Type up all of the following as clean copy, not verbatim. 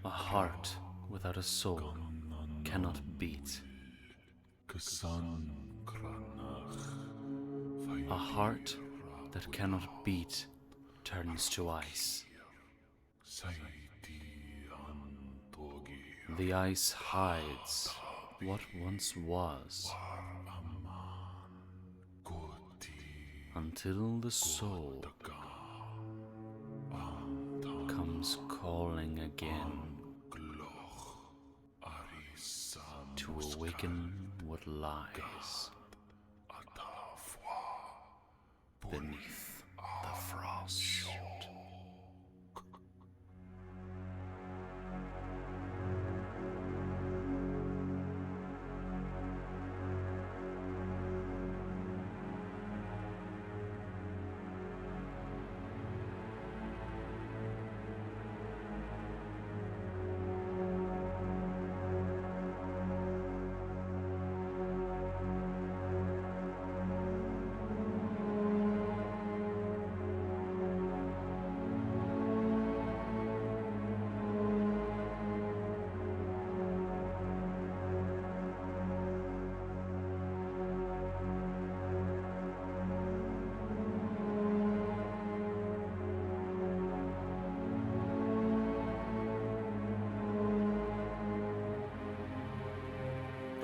A heart without a soul cannot beat. A heart that cannot beat turns to ice. The ice hides what once was until the soul comes calling again to awaken what lies beneath the frost.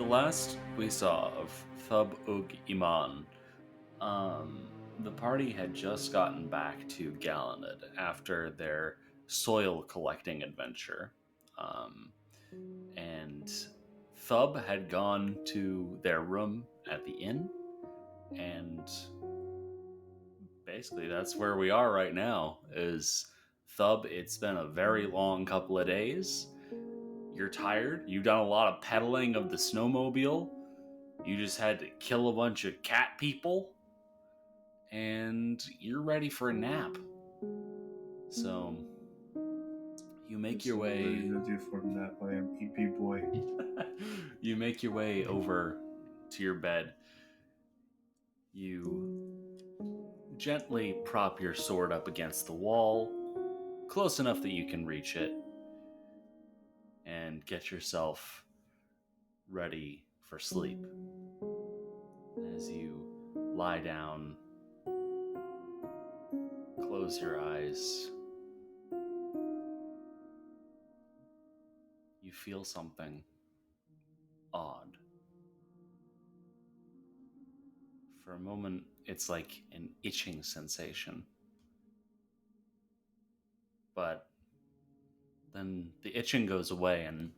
The last we saw of Thub Ug Iman, the party had just gotten back to Galanad after their soil collecting adventure. Um, and Thub had gone to their room at the inn, and basically that's where we are right now. Is Thub, it's been a very long couple of days. You're tired. You've done a lot of pedaling of the snowmobile. You just had to kill a bunch of cat people. And you're ready for a nap. So, you make your way... ready for a nap. I am pee boy. You make your way over to your bed. You gently prop your sword up against the wall, close enough that you can reach it, and get yourself ready for sleep. As you lie down, close your eyes, you feel something odd. For a moment, it's like an itching sensation. But then the itching goes away and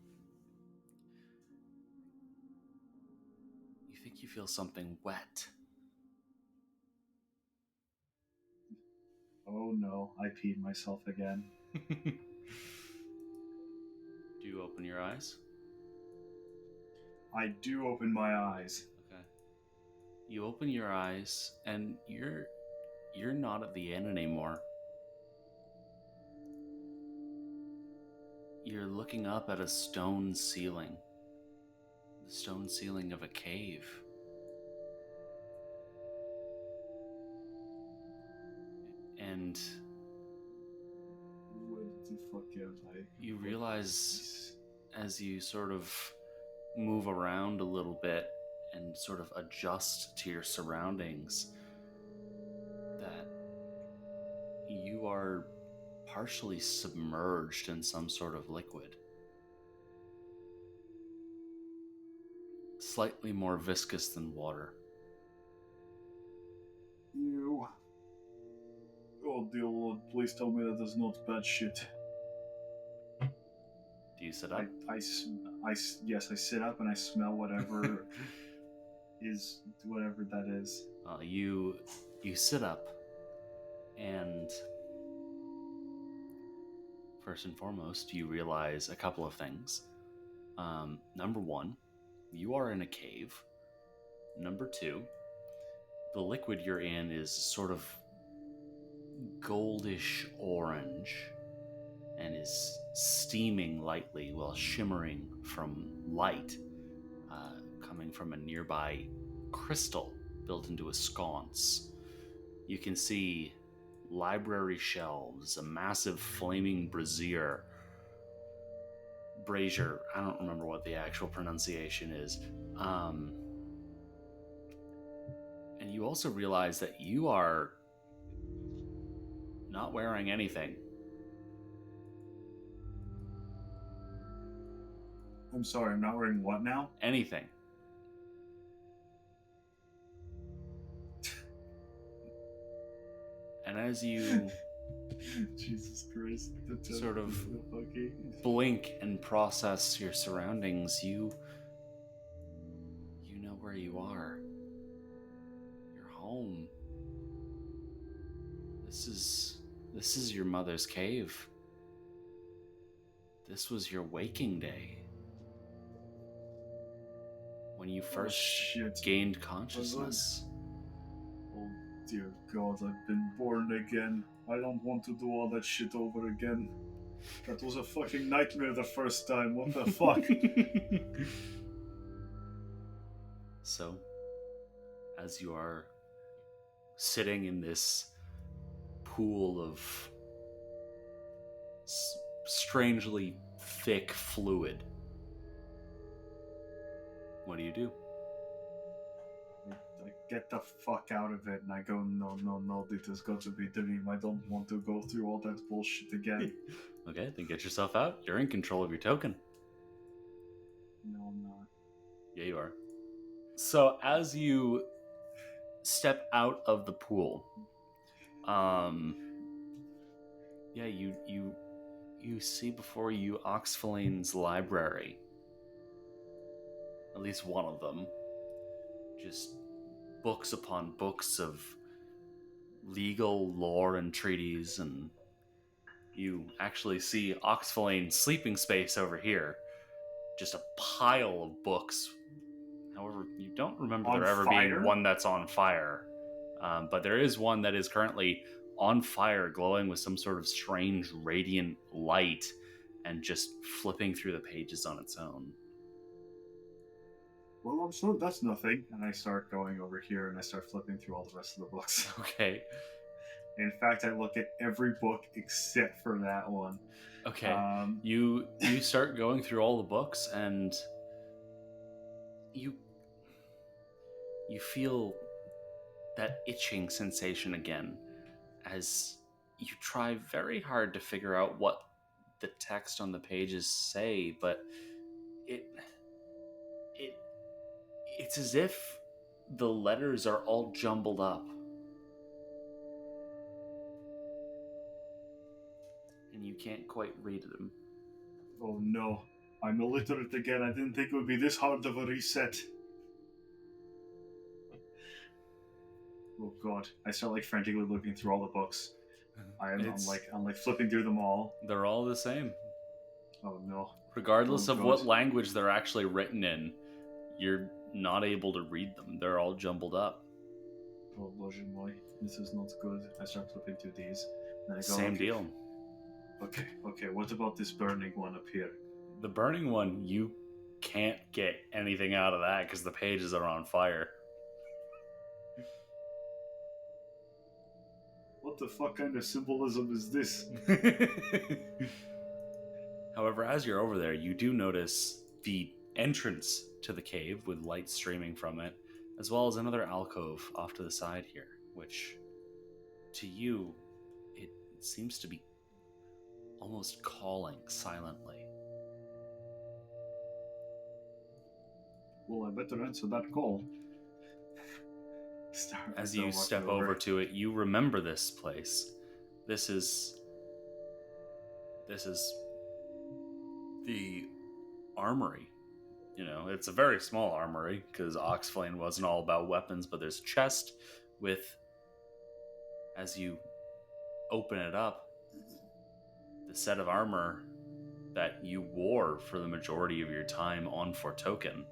you think you feel something wet. Oh no, I peed myself again. Do you open your eyes? I do open my eyes. Okay. You open your eyes and you're not at the inn anymore. You're looking up at a stone ceiling. The stone ceiling of a cave. And Where the fuck am I? you realize as you sort of move around a little bit and sort of adjust to your surroundings that you are partially submerged in some sort of liquid. Slightly more viscous than water. Ew. Oh dear Lord, please tell me that is not bad shit. Do you sit up? Yes, I sit up and I smell whatever is whatever that is. You sit up, and first and foremost, you realize a couple of things. Number one, you are in a cave. Number two, the liquid you're in is sort of goldish orange and is steaming lightly while shimmering from light coming from a nearby crystal built into a sconce. You can see library shelves, a massive flaming brazier, brazier. I don't remember what the actual pronunciation is. And you also realize that you are not wearing anything. I'm sorry, I'm not wearing what now? Anything. And as you Jesus Christ. sort of blink and process your surroundings, you know where you are. You're home. This is your mother's cave. This was your waking day. When you first gained consciousness. Oh dear God, I've been born again. I don't want to do all that shit over again. That was a fucking nightmare the first time. What the fuck? So, as you are sitting in this pool of strangely thick fluid, what do? I get the fuck out of it, and I go, no, this has got to be a dream. I don't want to go through all that bullshit again. Okay, then get yourself out. You're in control of your token. No, I'm not. Yeah, you are. So as you step out of the pool, you see before you Oxfaline's library. At least one of them. Just books upon books of legal lore and treaties, and you actually see Oxfaline's sleeping space over here. Just a pile of books. However, you don't remember On there ever fire? being one that's on fire. But there is one that is currently on fire, glowing with some sort of strange radiant light and just flipping through the pages on its own. Well, I'm sure that's nothing. And I start going over here and I start flipping through all the rest of the books. Okay. In fact, I look at every book except for that one. Okay. You start going through all the books, and you feel that itching sensation again as you try very hard to figure out what the text on the pages say, but it's as if the letters are all jumbled up. And you can't quite read them. Oh no, I'm illiterate again. I didn't think it would be this hard of a reset. Oh god, I start like frantically looking through all the books. I'm like flipping through them all. They're all the same. Oh no. Regardless of what language they're actually written in, you're not able to read them. They're all jumbled up. Oh boże moi, this is not good. I start flipping through these. And I go, Same deal. Okay, what about this burning one up here? The burning one, you can't get anything out of that because the pages are on fire. What the fuck kind of symbolism is this? However, as you're over there, you do notice the entrance to the cave with light streaming from it, as well as another alcove off to the side here, which, to you, it seems to be almost calling silently. Well, I better answer that call. As you step over to it, you remember this place. This is the armory. You know, it's a very small armory because Oxflame wasn't all about weapons, but there's a chest with, as you open it up, the set of armor that you wore for the majority of your time on Fortoken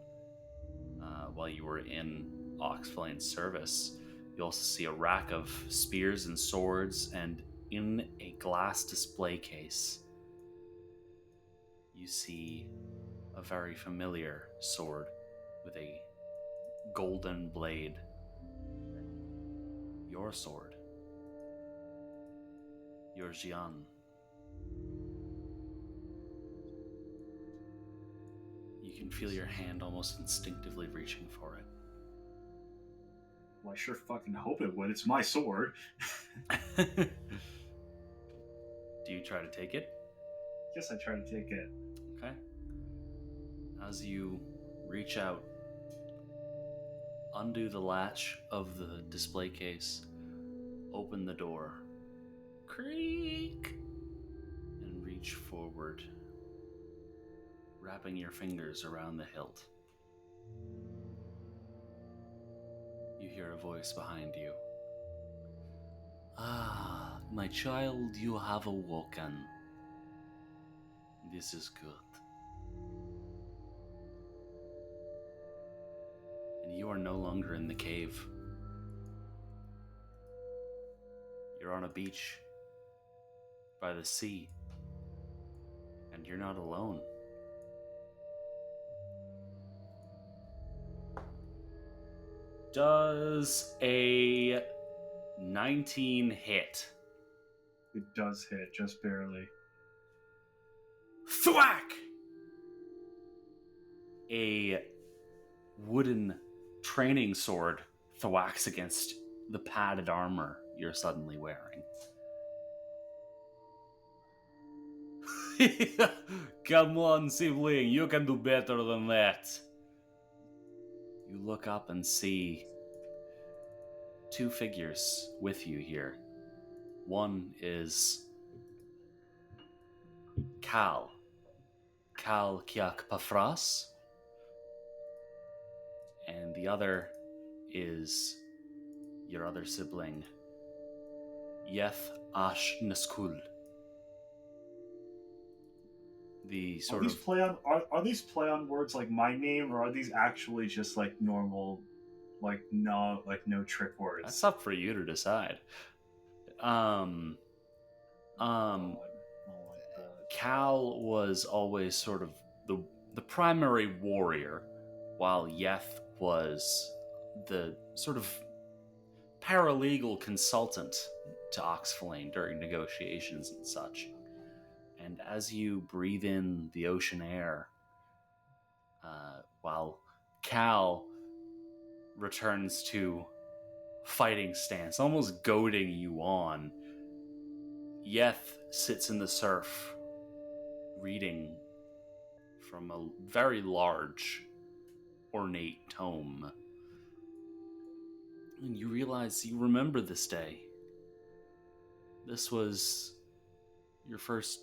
while you were in Oxflame's service. You also see a rack of spears and swords, and in a glass display case, you see a very familiar sword with a golden blade. Your sword. Your Jian. can feel your hand almost instinctively reaching for it. Well, I sure fucking hope it would. It's my sword. Do you try to take it? Guess I try to take it. Okay. As you reach out, undo the latch of the display case, open the door, creak, and reach forward, wrapping your fingers around the hilt. You hear a voice behind you. Ah, my child, you have awoken. This is good. And you are no longer in the cave. You're on a beach by the sea. And you're not alone. Does a 19 hit? It does hit, just barely. Thwack! A wooden training sword thwacks against the padded armor you're suddenly wearing. Come on, sibling, you can do better than that. You look up and see two figures with you here. One is Cal Kiak Pafras, and the other is your other sibling, Yeth Ash Naskul. The sort of Are these play on words like my name, or are these actually just like normal, no trick words? That's up for you to decide. Cal was always sort of the primary warrior, while Yeth was the sort of paralegal consultant to Oxflame during negotiations and such. And as you breathe in the ocean air, while Cal returns to fighting stance, almost goading you on, Yeth sits in the surf, reading from a very large, ornate tome. And you realize you remember this day. This was your first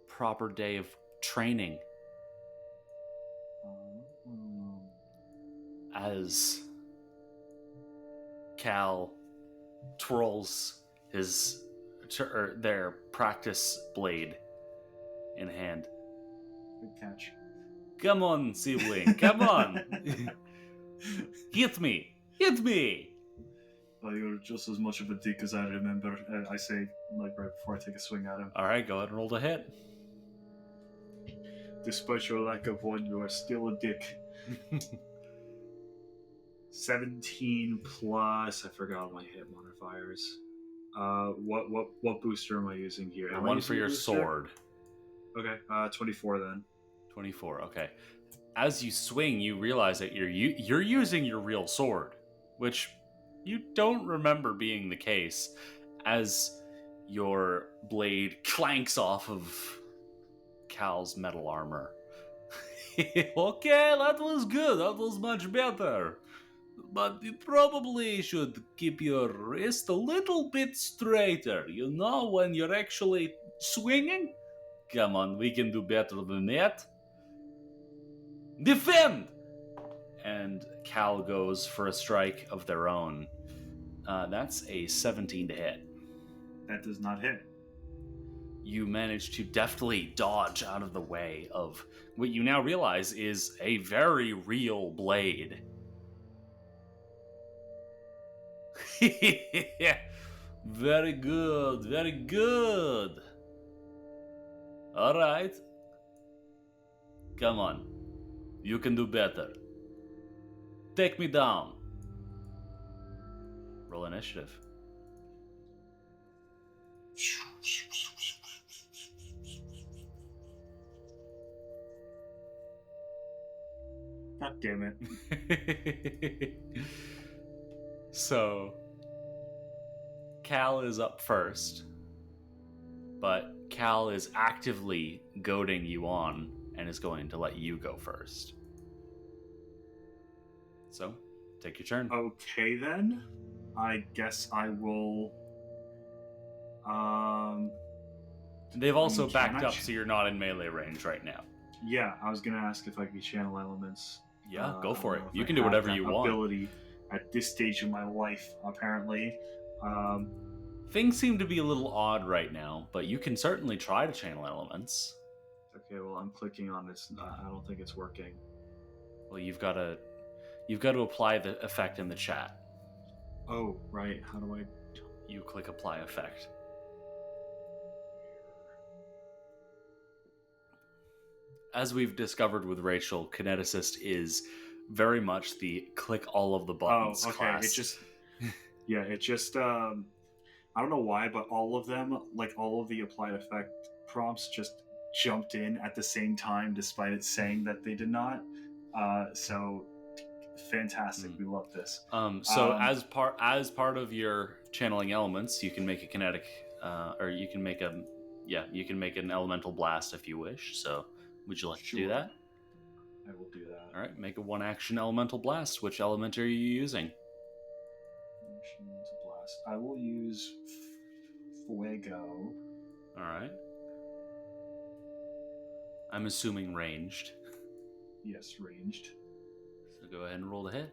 proper day of training. As Cal twirls their practice blade in hand. Good catch. Come on, sibling, come on! Hit me! Well, you're just as much of a dick as I remember. I say, right before I take a swing at him. Alright, go ahead and roll the hit. Despite your lack of one, you are still a dick. 17 plus. I forgot my hit modifiers. What booster am I using here? The one for your sword. Okay, 24 then. 24. Okay. As you swing, you realize that you're using your real sword, which you don't remember being the case. As your blade clanks off of Cal's metal armor. Okay, that was good. That was much better. But you probably should keep your wrist a little bit straighter. You know, when you're actually swinging? Come on, we can do better than that. Defend! And Cal goes for a strike of their own. That's a 17 to hit. That does not hit. You manage to deftly dodge out of the way of what you now realize is a very real blade. Very good, very good. All right. Come on. You can do better. Take me down. Roll initiative. God damn it. So, Cal is up first, but Cal is actively goading you on and is going to let you go first. So, take your turn. Okay then. I guess I will. They've also can backed I up, so you're not in melee range right now. Yeah, I was gonna ask if I could channel elements. Yeah, go for I it. don't know if You I can do have whatever that you want. ability at this stage of my life, apparently. Things seem to be a little odd right now, but you can certainly try to channel elements. Okay, well, I'm clicking on this. I don't think it's working. Well, you've got to apply the effect in the chat. Oh, right. How do I? You click apply effect. As we've discovered with Rachel, kineticist is very much the click all of the buttons class. It just, yeah, it just. I don't know why, but all of them, like all of the applied effect prompts, just jumped in at the same time, despite it saying that they did not. So fantastic. We love this. As part of your channeling elements, you can make a kinetic, or you can make an elemental blast if you wish. So, would you like to do that? I will do that. All right, make a one action elemental blast. Which element are you using? To blast. I will use fuego. All right. I'm assuming ranged. Yes, ranged. So go ahead and roll the hit.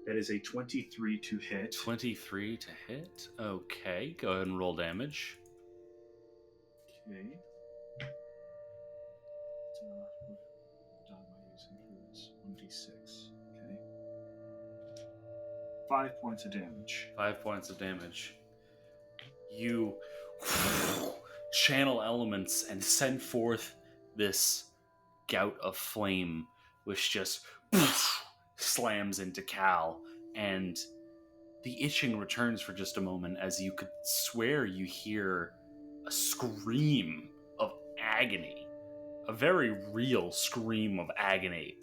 That is a 23 to hit. 23 to hit. Okay, go ahead and roll damage. Okay. What am I using for this? 1d6. Okay. 5 points of damage. 5 points of damage. You channel elements and send forth this gout of flame, which just slams into Cal, and the itching returns for just a moment as you could swear you hear a scream of agony. A very real scream of agony.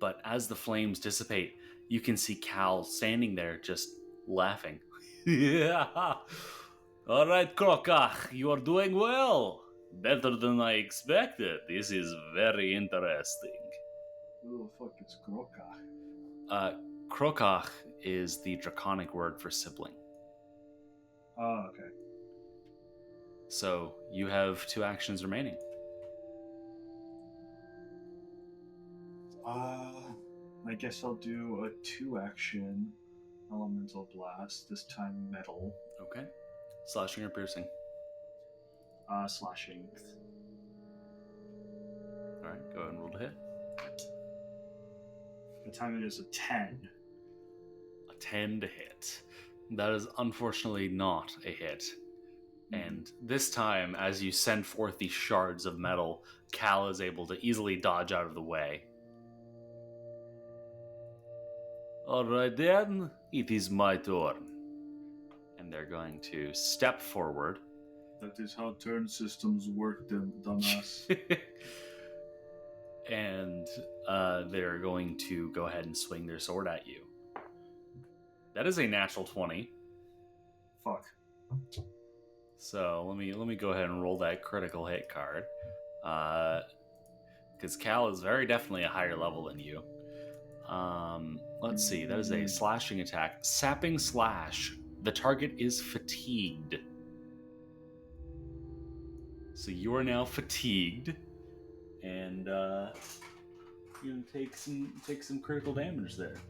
But as the flames dissipate, you can see Cal standing there just laughing. Yeah. All right, Krokach, you are doing well. Better than I expected. This is very interesting. Who the fuck is Krokach? Krokach is the draconic word for sibling. Oh, okay. So you have 2 actions remaining. I guess I'll do a 2-action elemental blast. This time metal. Okay. Slashing or piercing? Slashing. Alright, go ahead and roll to hit. The time it is a 10. A 10 to hit. That is unfortunately not a hit. And this time, as you send forth these shards of metal, Cal is able to easily dodge out of the way. Alright then, it is my turn. And they're going to step forward. That is how turn systems work, dumbass. And they're going to go ahead and swing their sword at you. That is a natural 20. Fuck. So let me go ahead and roll that critical hit card. Because Cal is very definitely a higher level than you. Let's see, that is a slashing attack. Sapping slash. The target is fatigued. So you are now fatigued. And you take some critical damage there.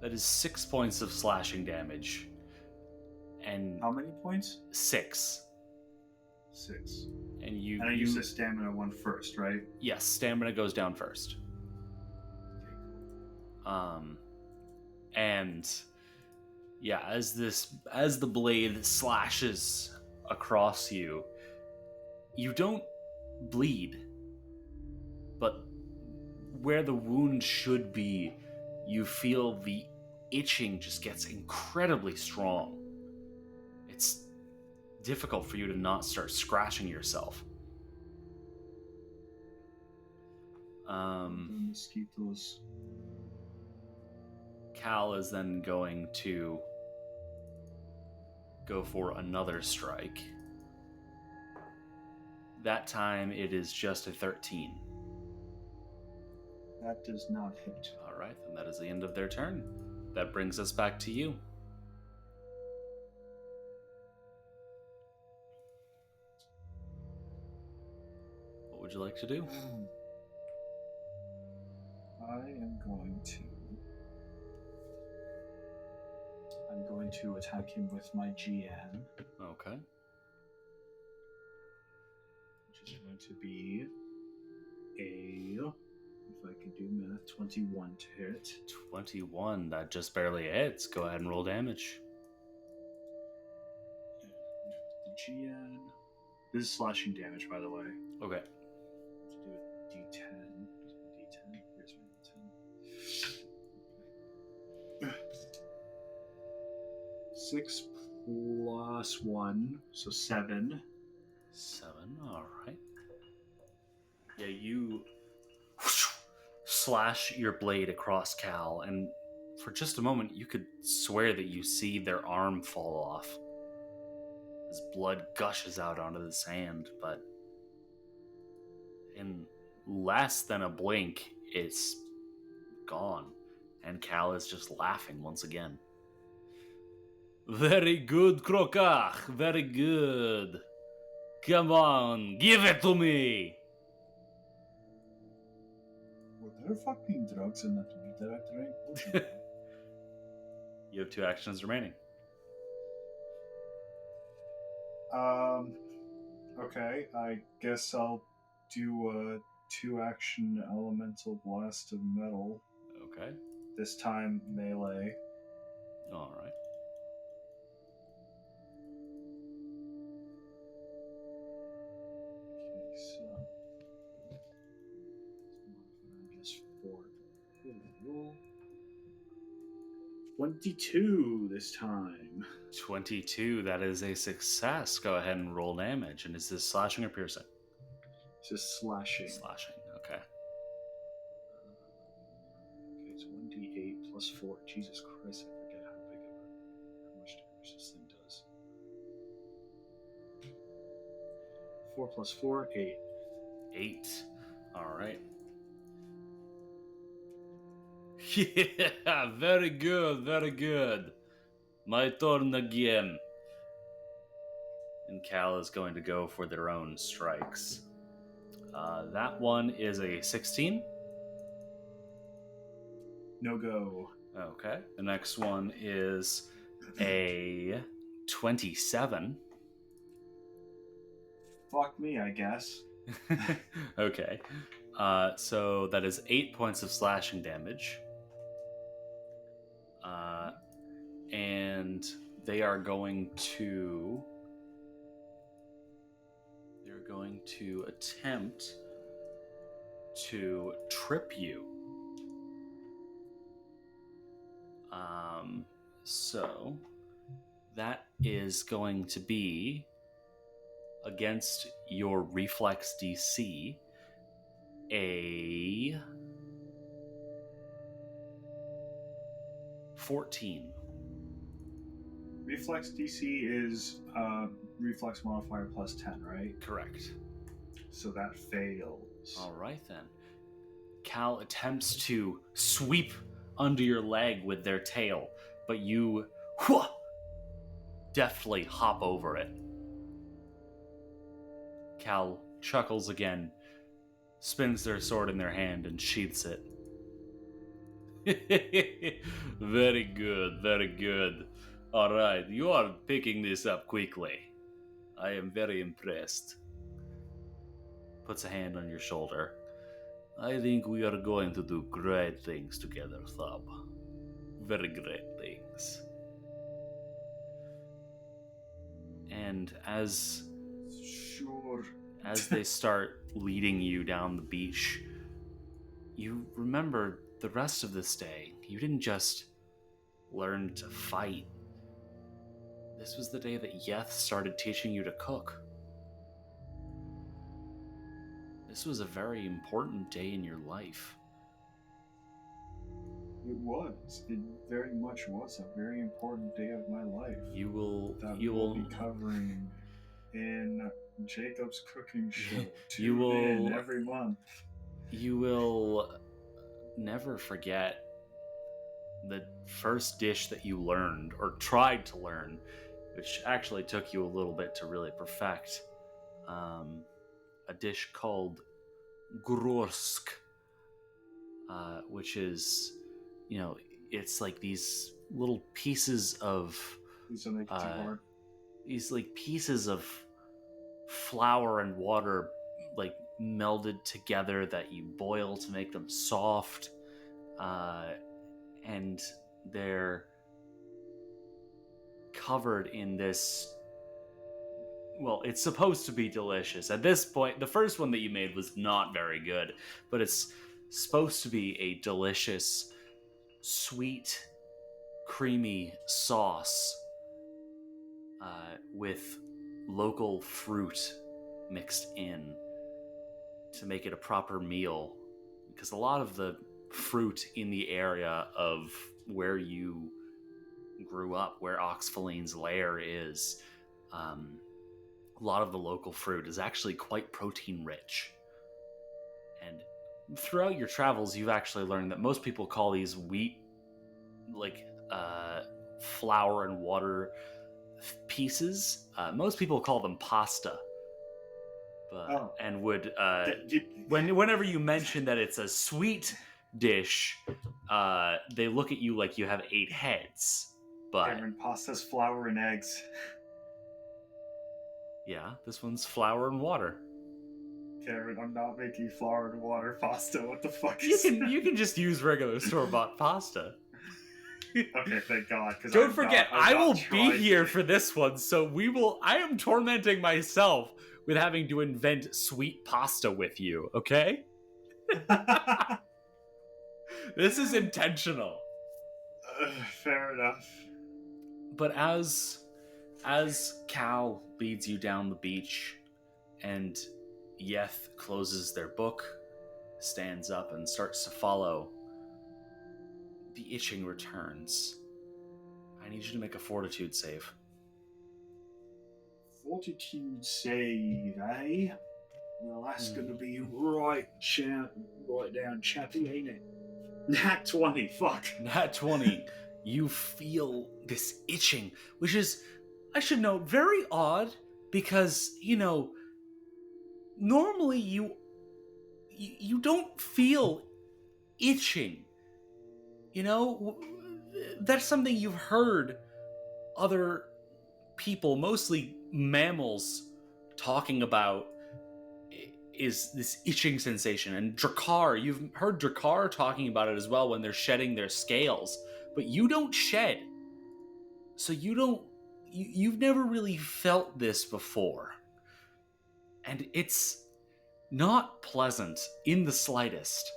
That is 6 points of slashing damage. And how many points? 6. 6. And you use the stamina one first, right? Yes, stamina goes down first. And yeah, as the blade slashes across you, you don't bleed, but where the wound should be, you feel the itching just gets incredibly strong. It's difficult for you to not start scratching yourself. The mosquitoes. Cal is then going to go for another strike. That time it is just a 13. That does not hit. All right, then that is the end of their turn. That brings us back to you. What would you like to do? I'm going to attack him with my GN. Okay. Which is going to be a, if I can do math, 21 to hit. 21, that just barely hits. Go ahead and roll damage. The GN. This is slashing damage, by the way. Okay. Let's do a D10. D10. Here's my D10. 6 plus 1, so 7. 7, alright. Yeah, you slash your blade across Cal, and for just a moment you could swear that you see their arm fall off as blood gushes out onto the sand, but in less than a blink, it's gone, and Cal is just laughing once again. Very good, Krokach. Very good. Come on, give it to me. Were there fucking drugs in that weed that I drank? You have 2 actions remaining. Okay, I guess I'll do a 2-action elemental blast of metal. Okay. This time melee. All right. Okay, so just 4. Roll. 22 this time. 22, that is a success. Go ahead and roll damage. And is this slashing or piercing? It's just slashing. Slashing, okay. Okay, it's 1d8 plus 4. Jesus Christ, I forget how much damage this thing does. 4 plus 4, 8. 8. All right. Yeah, very good, very good. My turn again. And Cal is going to go for their own strikes. That one is a 16. No go. Okay. The next one is a 27. Fuck me, I guess. Okay. So that is 8 points of slashing damage. And they are going to attempt to trip you. So that is going to be against your reflex DC a 14. Reflex DC is reflex modifier plus 10, right? Correct. So that fails. All right then. Cal attempts to sweep under your leg with their tail, but you deftly hop over it. Cal chuckles again, spins their sword in their hand, and sheaths it. Very good, very good. All right, you are picking this up quickly. I am very impressed. Puts a hand on your shoulder. I think we are going to do great things together, Thub. Very great things. And as they start leading you down the beach, you remember the rest of this day. You didn't just learn to fight. This was the day that Yeth started teaching you to cook. This was a very important day in your life. It was. It very much was a very important day of my life. You will be covering in Jacob's cooking show. You will Tune in every month. You will never forget the first dish that you learned or tried to learn, which actually took you a little bit to really perfect. A dish called grorsk, which is, it's like these little pieces of these like pieces of flour and water like melded together that you boil to make them soft, and they're covered in this. Well, it's supposed to be delicious. At this point, the first one that you made was not very good, but it's supposed to be a delicious, sweet, creamy sauce with local fruit mixed in to make it a proper meal. Because a lot of the fruit in the area of where you grew up, where Oxfaline's lair is, a lot of the local fruit is actually quite protein rich. And throughout your travels, you've actually learned that most people call these wheat, flour and water pieces. Most people call them pasta. And would whenever you mention that it's a sweet dish, they look at you like you have 8 heads. But Cameron, pasta's flour and eggs. Yeah, this one's flour and water. Cameron, I'm not making flour and water pasta. What the fuck is that? You can just use regular store-bought pasta. Okay, thank God. Don't forget, I will be here for this one, so I am tormenting myself with having to invent sweet pasta with you, okay? This is intentional. Fair enough. But as Cal leads you down the beach and Yeth closes their book, stands up and starts to follow, the itching returns. I need you to make a fortitude save. Fortitude save, eh? Well, that's going to be right down chappy, ain't it? Nat 20, fuck. Nat 20. You feel this itching, which is, I should note, very odd because, normally you don't feel itching. That's something you've heard other people, mostly mammals, talking about, is this itching sensation. And Drakkar, you've heard Drakkar talking about it as well when they're shedding their scales. But you don't shed. So you've never really felt this before. And it's not pleasant in the slightest.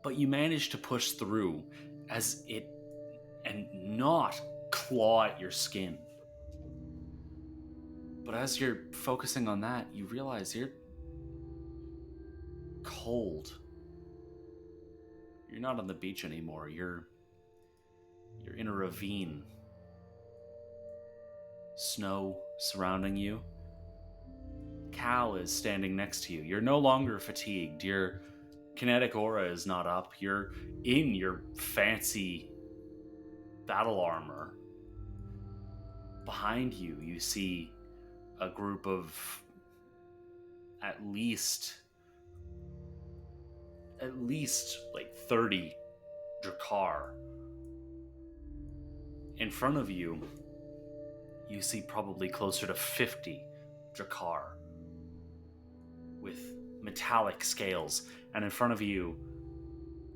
But you manage to push through and not claw at your skin. But as you're focusing on that, you realize you're cold. You're not on the beach anymore. You're in a ravine. Snow surrounding you. Cal is standing next to you. You're no longer fatigued. Your kinetic aura is not up. You're in your fancy battle armor. Behind you, you see a group of at least like 30 Drakkar. In front of you, you see probably closer to 50 Drakkar with metallic scales. And in front of you,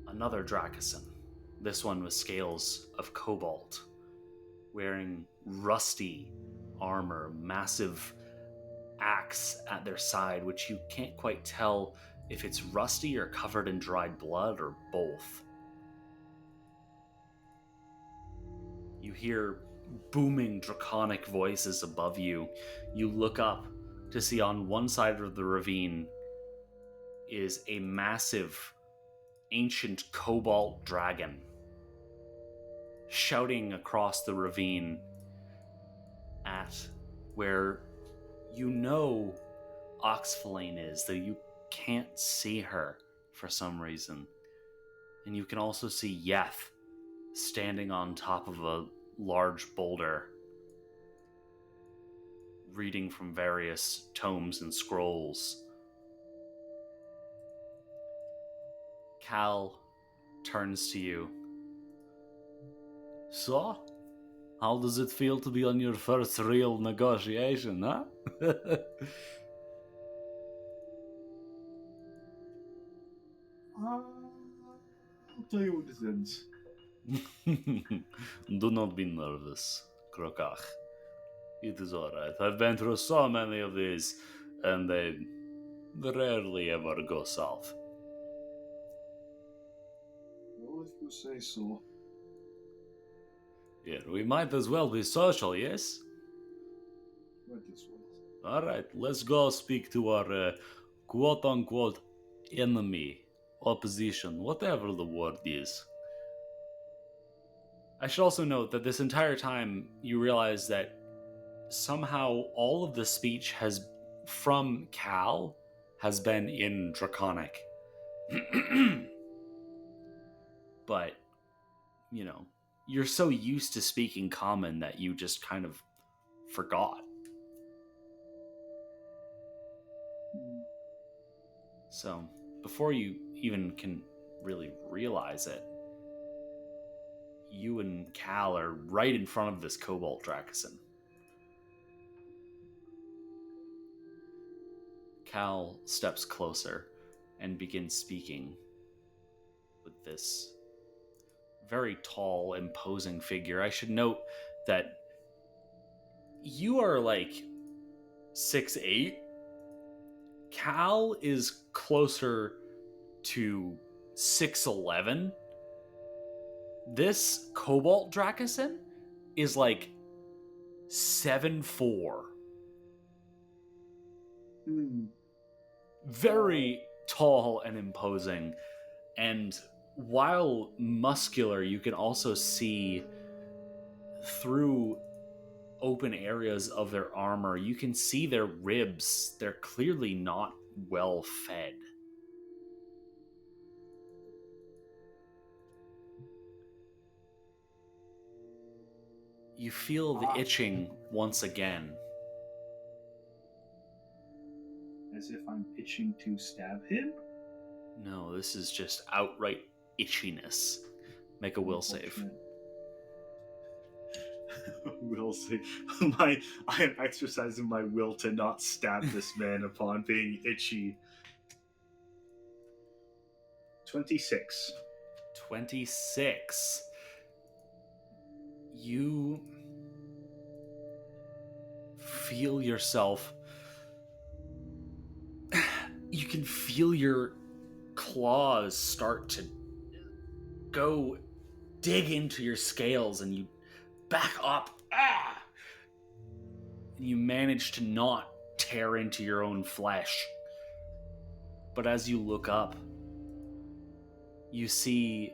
another Drakison. This one with scales of cobalt, wearing rusty armor, massive axe at their side, which you can't quite tell if it's rusty or covered in dried blood or both. You hear booming draconic voices above you. You look up to see on one side of the ravine is a massive ancient cobalt dragon shouting across the ravine at where you know Oxflane is, though you can't see her for some reason. And you can also see Yeth standing on top of a large boulder, reading from various tomes and scrolls. Cal turns to you. So, how does it feel to be on your first real negotiation, huh? I'll tell you what this ends. Do not be nervous, Krokach. It is alright. I've been through so many of these, and they rarely ever go south. Well, if you say so. Yeah, we might as well be social, yes? Might as well. Alright, let's go speak to our quote-unquote enemy, opposition, whatever the word is. I should also note that this entire time you realize that somehow all of the speech from Cal has been in Draconic. But, you know, you're so used to speaking Common that you just kind of forgot. So, before you even can really realize it, you and Cal are right in front of this Cobalt Dracosan. Cal steps closer and begins speaking with this very tall, imposing figure. I should note that you are like 6'8". Cal is closer to 6'11". This Cobalt Dracosan is like 7'4". Very tall and imposing. And while muscular, you can also see through open areas of their armor. You can see their ribs. They're clearly not well fed. You feel the itching once again. As if I'm itching to stab him? No, this is just outright itchiness. Make a will save. Will save. I am exercising my will to not stab this man upon being itchy. 26. 26. You feel yourself. You can feel your claws start to go dig into your scales, and you back up. And you manage to not tear into your own flesh. But as you look up, you see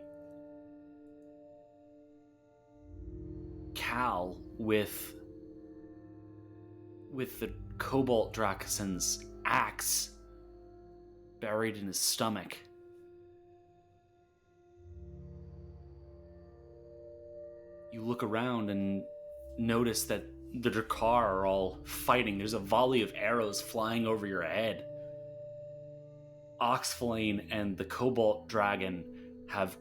Cal with the Cobalt Dracosan's axe buried in his stomach. You look around and notice that the Drakkar are all fighting. There's a volley of arrows flying over your head. Oxflane and the Cobalt Dragon have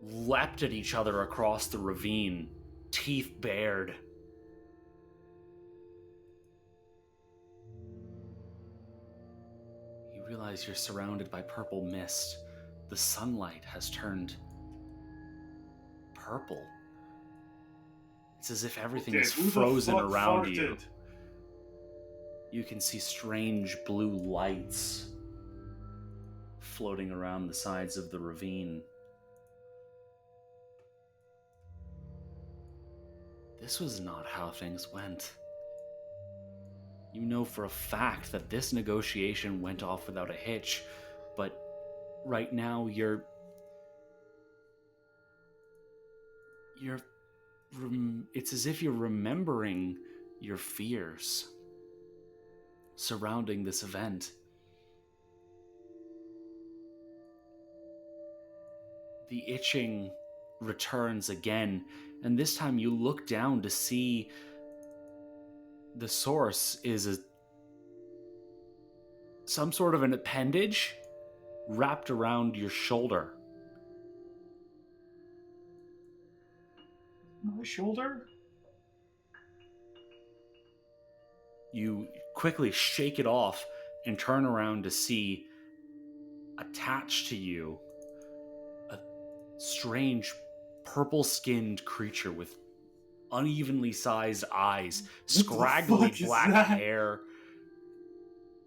leapt at each other across the ravine, teeth bared. You realize you're surrounded by purple mist. The sunlight has turned purple. It's as if everything is frozen around you. You can see strange blue lights floating around the sides of the ravine. this was not how things went. You know for a fact that this negotiation went off without a hitch, but right now it's as if you're remembering your fears surrounding this event. The itching returns again, and this time you look down to see the source is some sort of an appendage wrapped around your shoulder. My shoulder? You quickly shake it off and turn around to see attached to you a strange purple-skinned creature with unevenly sized eyes, scraggly black hair,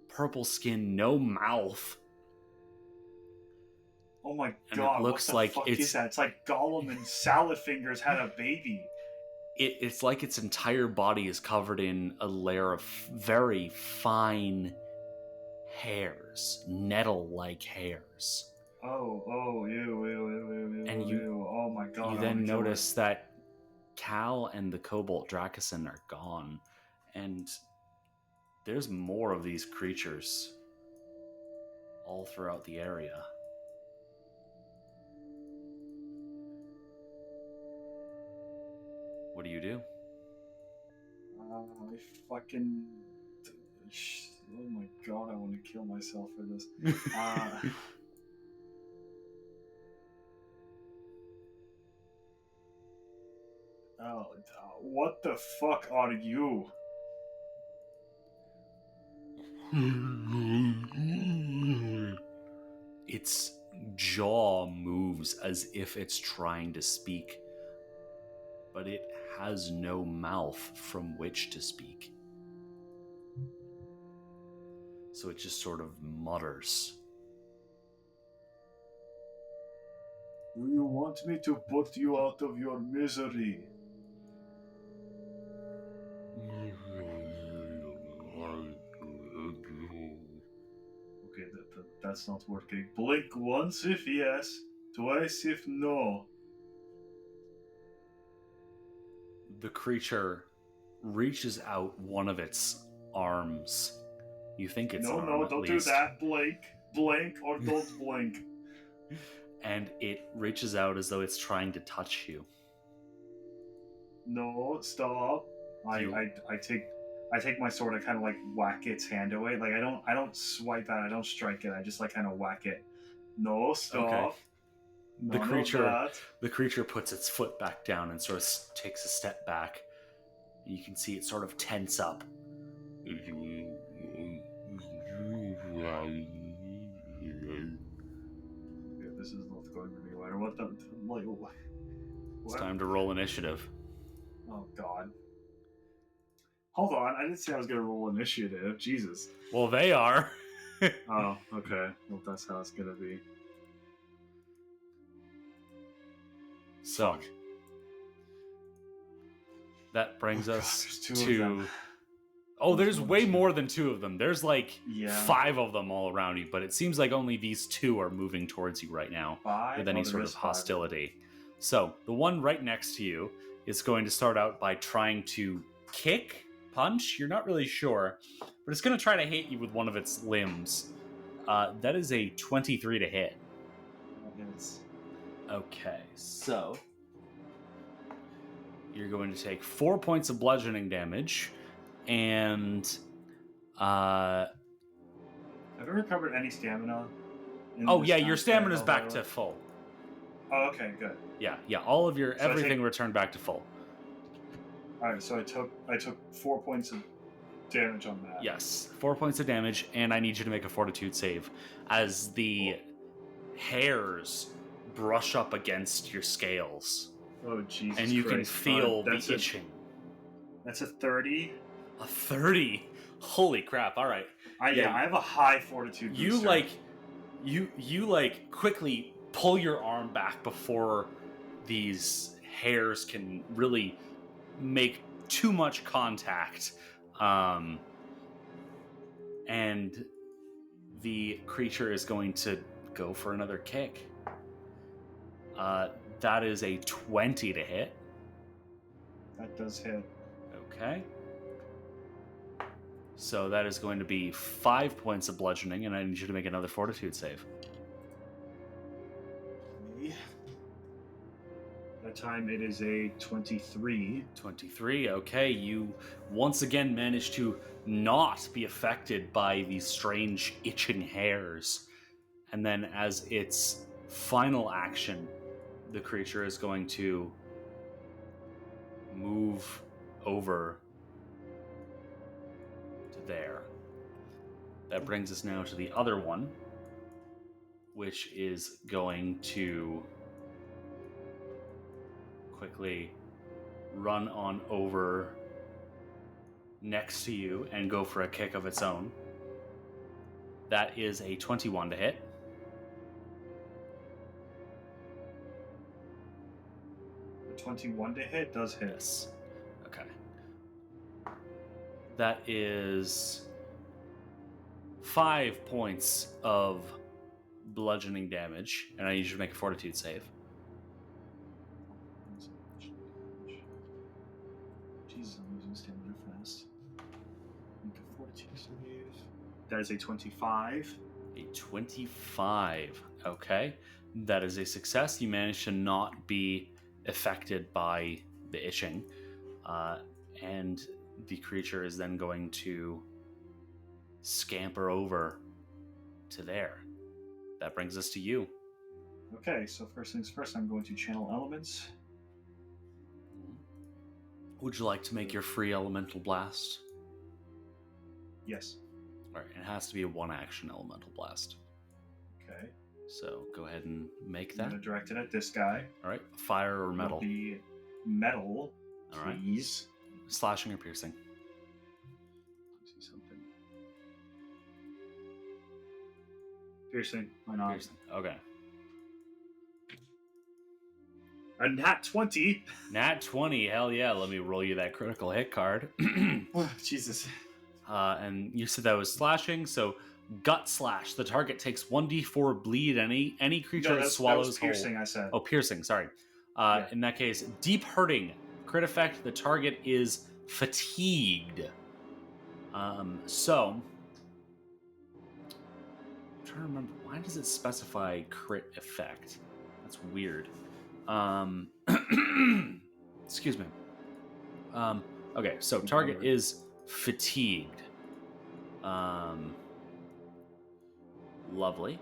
purple skin, no mouth. Oh my And god, it looks what the like fuck is that? It's like Gollum and Salad Fingers had a baby. It's like its entire body is covered in a layer of very fine hairs, nettle-like hairs. Oh, ew, And ew. Oh my god. You then notice that Cal and the Cobalt Dracosin are gone, and there's more of these creatures all throughout the area. What do you do? I fucking... Oh my god, I want to kill myself for this. What the fuck are you? Its jaw moves as if it's trying to speak, but it has no mouth from which to speak. So it just sort of mutters. Do you want me to put you out of your misery? Okay, that's not working. Blink once if yes, twice if no. The creature reaches out one of its arms. You think it's an arm, No, don't do that. Blink, or don't blink. And it reaches out as though it's trying to touch you. No, stop. I take my sword. I kind of like whack its hand away. Like I don't swipe at it. I don't strike it. I just like kind of whack it. No, stop. Okay. The creature puts its foot back down and sort of takes a step back. You can see it sort of tense up. Okay, this is not going anywhere. What the? Like, what? It's time to roll initiative. Oh god. Hold on, I didn't say I was gonna roll initiative. Jesus. Well, they are. Oh, okay. Well, that's how it's gonna be. So, that brings us to... Oh, there's way more than two of them. There's like 5 of them all around you, but it seems like only these 2 are moving towards you right now with any sort of hostility. So, the one right next to you is going to start out by trying to kick, punch, you're not really sure, but it's going to try to hit you with one of its limbs. That is a 23 to hit. Okay, so you're going to take 4 points of bludgeoning damage, and have you recovered any stamina? Your stamina's back to full. Oh, okay, good. Yeah, all of your everything returned back to full. All right, so I took 4 points of damage on that. Yes, 4 points of damage, and I need you to make a fortitude save as the hairs brush up against your scales. Oh, Jesus And you Christ. can feel the itching. That's a 30? A 30? Holy crap, all right. I have a high fortitude booster. You quickly pull your arm back before these hairs can really make too much contact. And the creature is going to go for another kick. That is a 20 to hit. That does hit. Okay. So that is going to be 5 points of bludgeoning, and I need you to make another fortitude save. That time it is a 23. 23, okay. You once again manage to not be affected by these strange itching hairs. And then as its final action, the creature is going to move over to there. That brings us now to the other one, which is going to quickly run on over next to you and go for a kick of its own. That is a 21 to hit. The 21 to hit does hit. Yes. Okay. That is 5 points of bludgeoning damage, and I need you to make a fortitude save. Jesus, I'm losing stamina fast. Make a fortitude save. That is a 25. A 25. Okay. That is a success. You managed to not be affected by the itching. And the creature is then going to scamper over to there. That brings us to you. Okay, so first things first, I'm going to channel elements. Would you like to make your free elemental blast? Yes. Alright, it has to be a one-action elemental blast. Okay. So go ahead and make I'm that. going to direct it at this guy. Alright, fire or metal? It'll be metal, Alright. please. Slashing or piercing? See something. Piercing, why not? Piercing. Okay. A nat 20. Nat 20, hell yeah. Let me roll you that critical hit card. Oh, Jesus. And you said that was slashing, so gut slash. The target takes 1d4 bleed. Any creature that swallows that was piercing, whole. I said. Oh, piercing, sorry. Yeah. In that case, deep hurting. Crit effect, the target is fatigued. So, I'm trying to remember, why does it specify crit effect? That's weird. Excuse me. Okay, so target is fatigued. Lovely.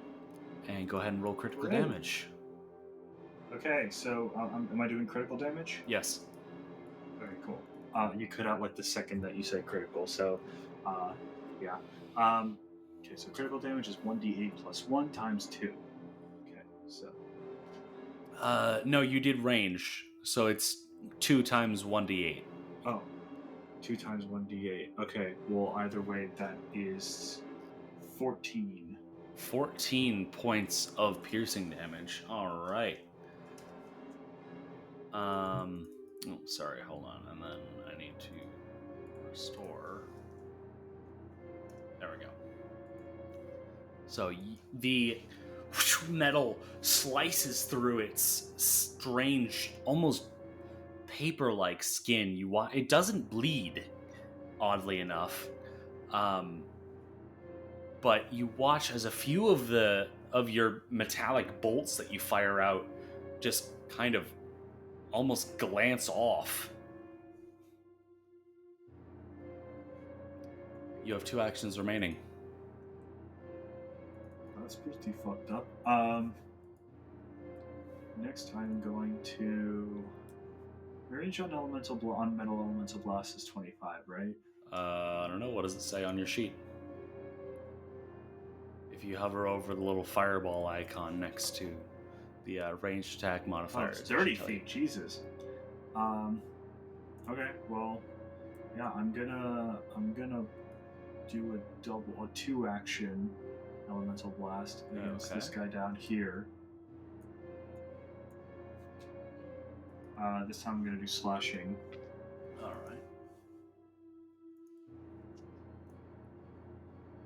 And go ahead and roll critical damage. Okay, so am I doing critical damage? Yes. Okay, cool. You cut out like the second that you said critical, so yeah. Okay, so critical damage is 1d8 plus 1 times 2. Okay, so. No, you did range, so it's 2 times 1d8. Oh, 2 times 1d8. Okay, well, either way, that is 14. 14 points of piercing damage. All right. Oh, sorry, hold on. And then I need to restore. There we go. So the metal slices through its strange, almost paper-like skin. It doesn't bleed, oddly enough. But you watch as a few of your metallic bolts that you fire out just kind of almost glance off. You have 2 actions remaining. That's pretty fucked up. Next I'm going to... Range on on metal elemental blast is 25, right? I don't know. What does it say on your sheet? If you hover over the little fireball icon next to the ranged attack modifier. Oh, it's 30 feet, Jesus. Okay, well, yeah, I'm gonna do a 2 action elemental blast against this guy down here. This time I'm gonna do slashing.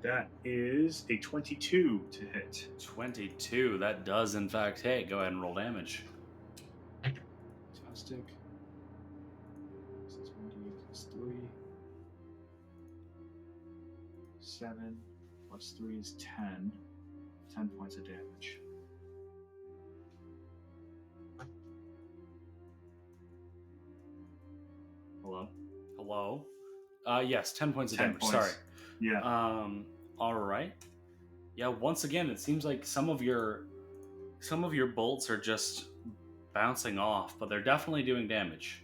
That is a 22 to hit. 22. That does, in fact, hit. Go ahead and roll damage. Fantastic. This is 1d8 plus 3. 7 plus 3 is 10. 10 points of damage. Hello? Hello? Yes, 10 points of 10 damage. points. Sorry. Yeah. All right. Yeah, once again, it seems like some of your bolts are just bouncing off, but they're definitely doing damage.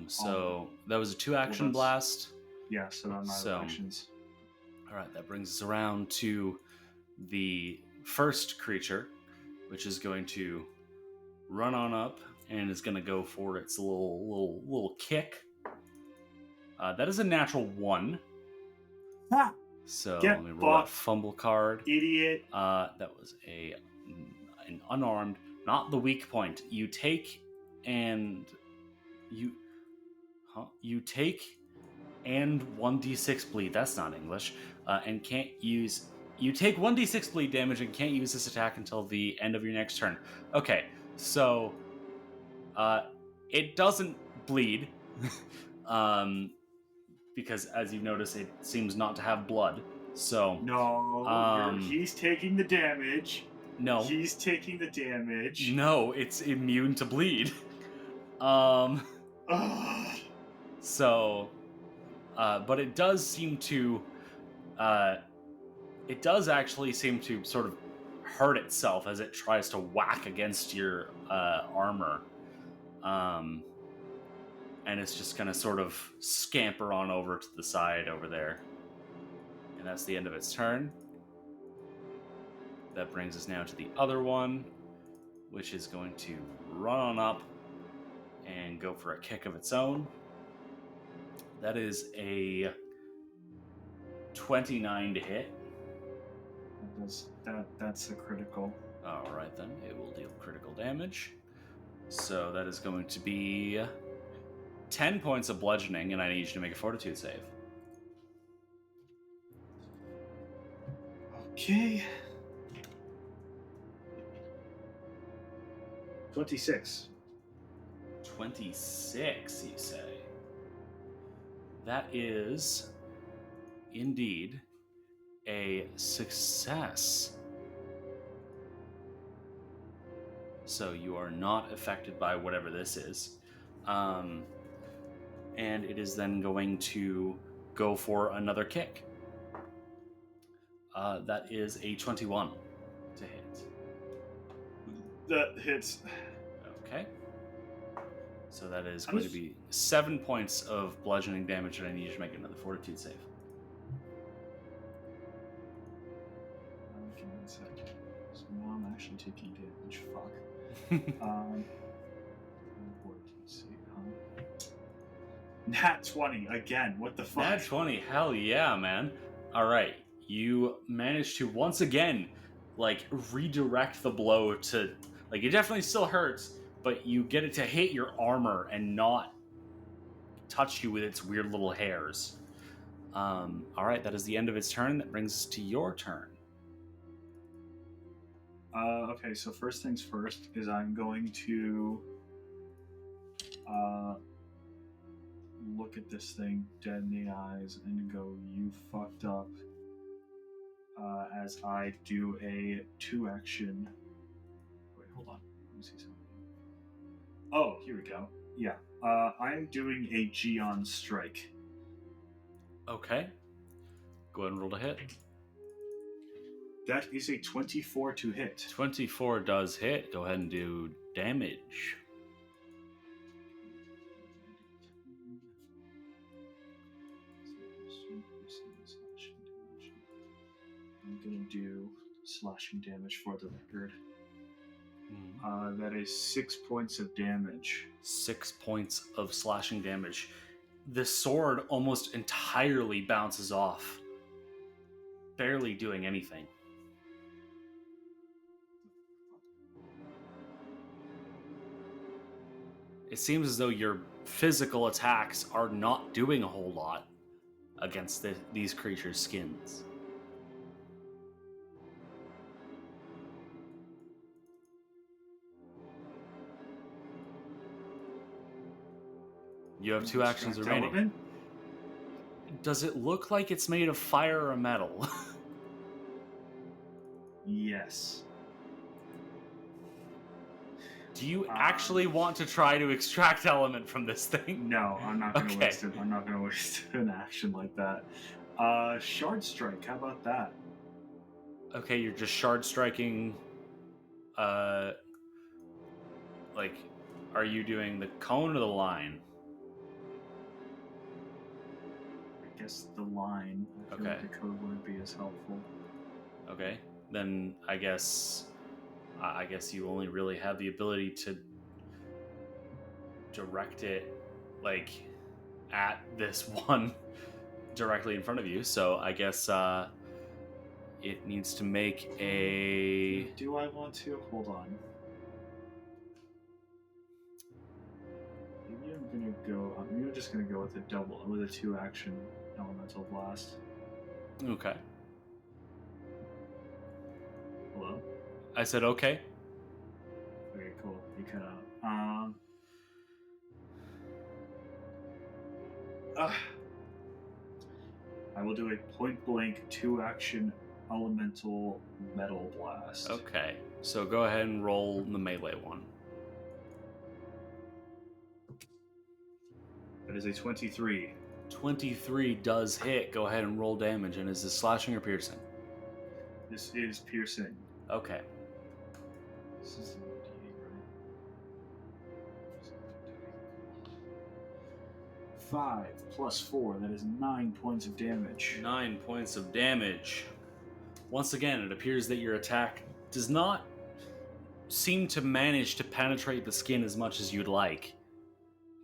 So that was a 2-action blast. Yeah, so I'm out of actions. All right, that brings us around to the first creature, which is going to run on up and is going to go for its little kick. That is a natural 1. Ah, so let me roll that fumble card. Idiot. That was an unarmed, not the weak point. You take and 1d6 bleed. That's not English. And can't use. You take 1d6 bleed damage and can't use this attack until the end of your next turn. Okay, so it doesn't bleed, because as you've noticed, it seems not to have blood. So no, he's taking the damage. No, he's taking the damage. No, it's immune to bleed. So, but it does seem to, it does actually seem to sort of hurt itself as it tries to whack against your armor. And it's just going to sort of scamper on over to the side over there. And that's the end of its turn. That brings us now to the other one, which is going to run on up and go for a kick of its own. That is a 29 to hit. That's a critical. All right, then. It will deal critical damage. So that is going to be 10 points of bludgeoning, and I need you to make a fortitude save. Okay. 26. 26, you say? That is indeed a success. So you are not affected by whatever this is. And it is then going to go for another kick. That is a 21 to hit. That hits. Okay. So that is going to be 7 points of bludgeoning damage, and I need you to make another fortitude save. Okay, 1 second. So now I'm actually taking damage. Fuck. Fortitude save, huh? Nat 20 again. What the fuck? Nat 20. Hell yeah, man. All right. You managed to once again, redirect the blow to, it definitely still hurts, but you get it to hit your armor and not touch you with its weird little hairs. All right, that is the end of its turn. That brings us to your turn. Okay, so first things first is I'm going to look at this thing dead in the eyes and go, "You fucked up," as I do a 2-action. Wait, hold on. Let me see something. Oh, here we go. Yeah. I'm doing a Geon Strike. Okay. Go ahead and roll to hit. That is a 24 to hit. 24 does hit. Go ahead and do damage. I'm going to do slashing damage for the record. That is 6 points of damage. 6 points of slashing damage. The sword almost entirely bounces off, barely doing anything. It seems as though your physical attacks are not doing a whole lot against these creatures' skins. You have 2 actions Extract remaining. element? Does it look like it's made of fire or metal? Yes. Do you actually want to try to extract element from this thing? No, I'm not going to Okay. waste it. I'm not going to waste an action like that. Shard strike. How about that? Okay, you're just shard striking. Like, are you doing the cone or the line? I guess the line. I feel Okay. like the code wouldn't be as helpful. Okay, then I guess you only really have the ability to direct it like at this one directly in front of you. So I guess it needs to make a. Do I want to? Hold on. Maybe I'm gonna go. Maybe I'm just gonna go with a 2-action elemental blast. Okay. Hello. I said okay. Okay, cool. You cut out. I will do a point-blank 2-action elemental metal blast. Okay. So go ahead and roll the melee one. That is a 23. 23 does hit. Go ahead and roll damage. And is this slashing or piercing? This is piercing. Okay. This is a D8, right? 5 plus 4. That is 9 points of damage. 9 points of damage. Once again, it appears that your attack does not seem to manage to penetrate the skin as much as you'd like.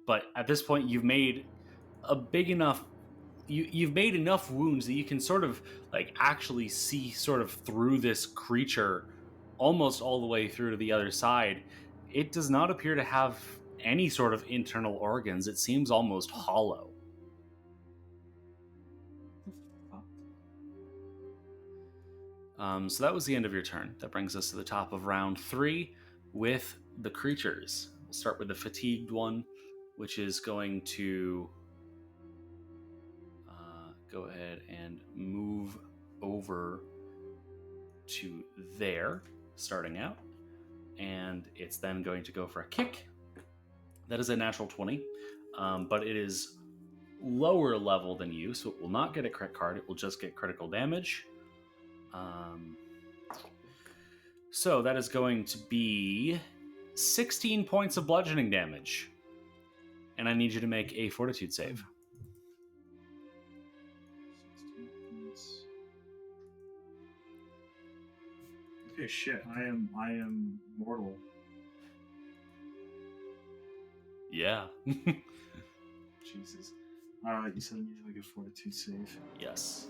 But at this point, you've made a big enough... You've made enough wounds that you can sort of, like, actually see sort of through this creature almost all the way through to the other side. It does not appear to have any sort of internal organs. It seems almost hollow. So that was the end of your turn. That brings us to the top of round 3 with the creatures. We'll start with the fatigued one, which is going to go ahead and move over to there, starting out. And it's then going to go for a kick. That is a natural 20, but it is lower level than you, so it will not get a crit card. It will just get critical damage. So that is going to be 16 points of bludgeoning damage. And I need you to make a fortitude save. 16 points. Okay, shit. I am mortal. Yeah. Jesus. You said I need to make a fortitude save. Yes.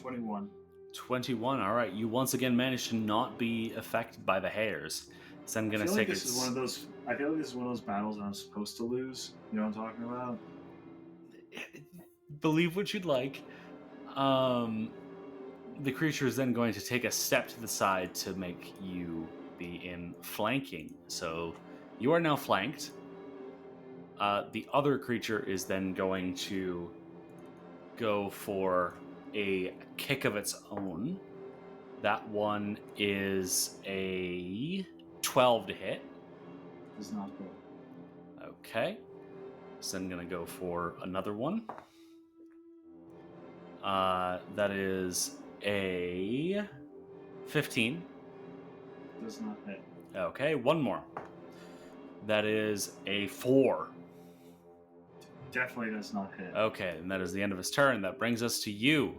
21. 21. All right. You once again managed to not be affected by the hairs. So I'm going to say this is one of those. I feel like this is one of those battles I'm supposed to lose. You know what I'm talking about? Believe what you'd like. The creature is then going to take a step to the side to make you be in flanking. So you are now flanked. The other creature is then going to go for a kick of its own. That one is a 12 to hit. Does not go. Okay. So I'm going to go for another one. That is a 15. Does not hit. Okay, one more. That is a 4. Definitely does not hit. Okay, and that is the end of his turn. That brings us to you.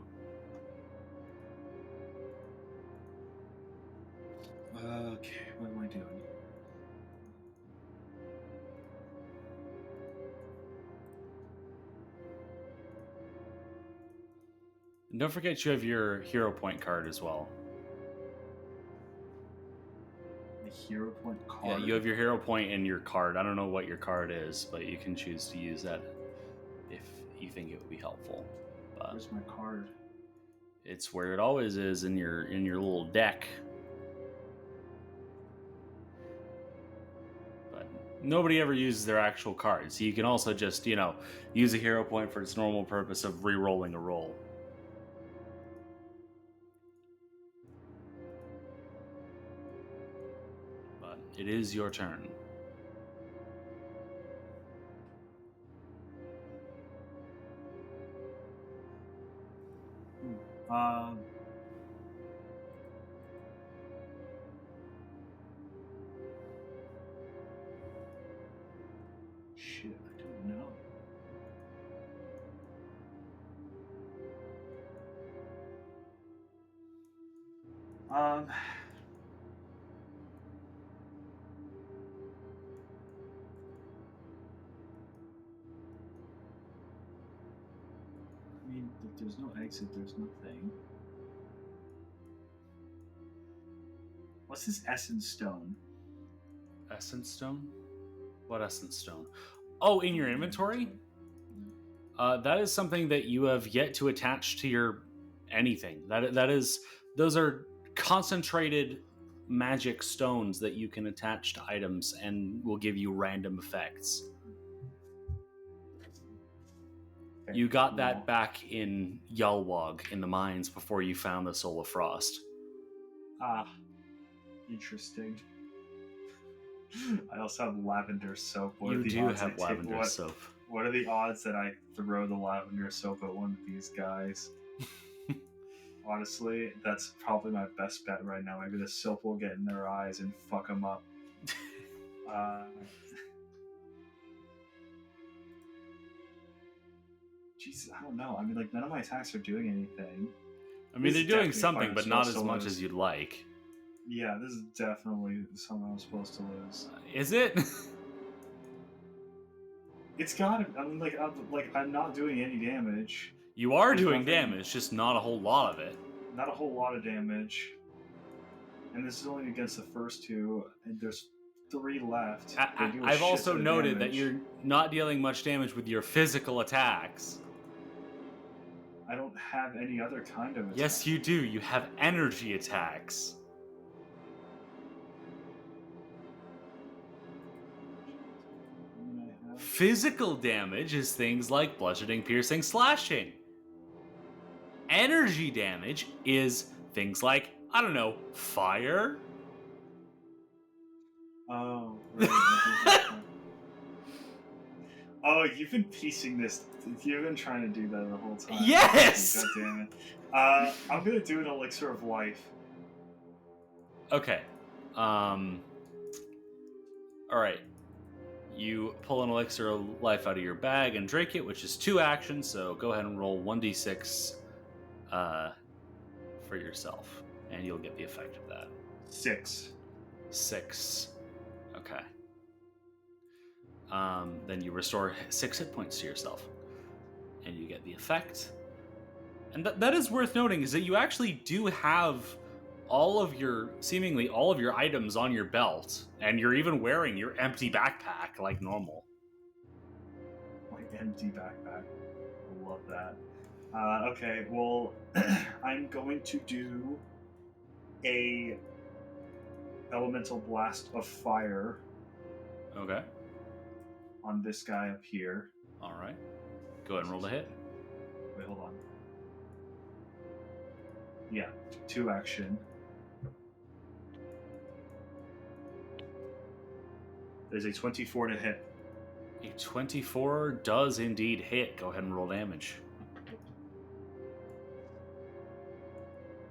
Okay, what am I doing? And don't forget you have your hero point card as well. A hero point card? Yeah, you have your hero point in your card. I don't know what your card is, but you can choose to use that if you think it would be helpful. But where's my card? It's where it always is, in your little deck. But nobody ever uses their actual cards. So you can also just, use a hero point for its normal purpose of re-rolling a roll. But it is your turn. Shit, I don't know. I mean, if there's no exit, there's nothing. What's this essence stone? Essence stone? What essence stone? Oh, in your inventory? That is something that you have yet to attach to your anything. Those are concentrated magic stones that you can attach to items and will give you random effects. Okay, you got that back in Yulwog in the mines before you found the Soul of Frost. Ah, interesting. I also have lavender soap. You do have lavender soap. What are the odds that I throw the lavender soap at one of these guys? Honestly, that's probably my best bet right now. Maybe the soap will get in their eyes and fuck them up. Jesus, I don't know. I mean, like, none of my attacks are doing anything. I mean, they're doing something, but not as much as you'd like. Yeah, this is definitely something I'm supposed to lose. Is it? It's got to. I mean, I'm not doing any damage. You are doing damage, just not a whole lot of it. Not a whole lot of damage. And this is only against the first two, and there's 3 left. I've also noted that you're not dealing much damage with your physical attacks. I don't have any other kind of attack. Yes, you do. You have energy attacks. Physical damage is things like bludgeoning, piercing, slashing. Energy damage is things like, I don't know, fire? Oh, right. Oh, you've been piecing this. You've been trying to do that the whole time. Yes! God damn it. I'm gonna do an elixir of life. Okay. Alright. You pull an elixir of life out of your bag and drink it, which is 2 actions, so go ahead and roll 1d6 for yourself, and you'll get the effect of that. 6. Okay. Then you restore 6 hit points to yourself, and you get the effect. And that is worth noting, is that you actually do have seemingly all of your items on your belt, and you're even wearing your empty backpack like normal. My empty backpack. I love that. Okay, well, I'm going to do a elemental blast of fire. Okay. On this guy up here. All right. Go ahead and roll the hit. Wait, hold on. Yeah, 2 action. There's a 24 to hit. A 24 does indeed hit. Go ahead and roll damage.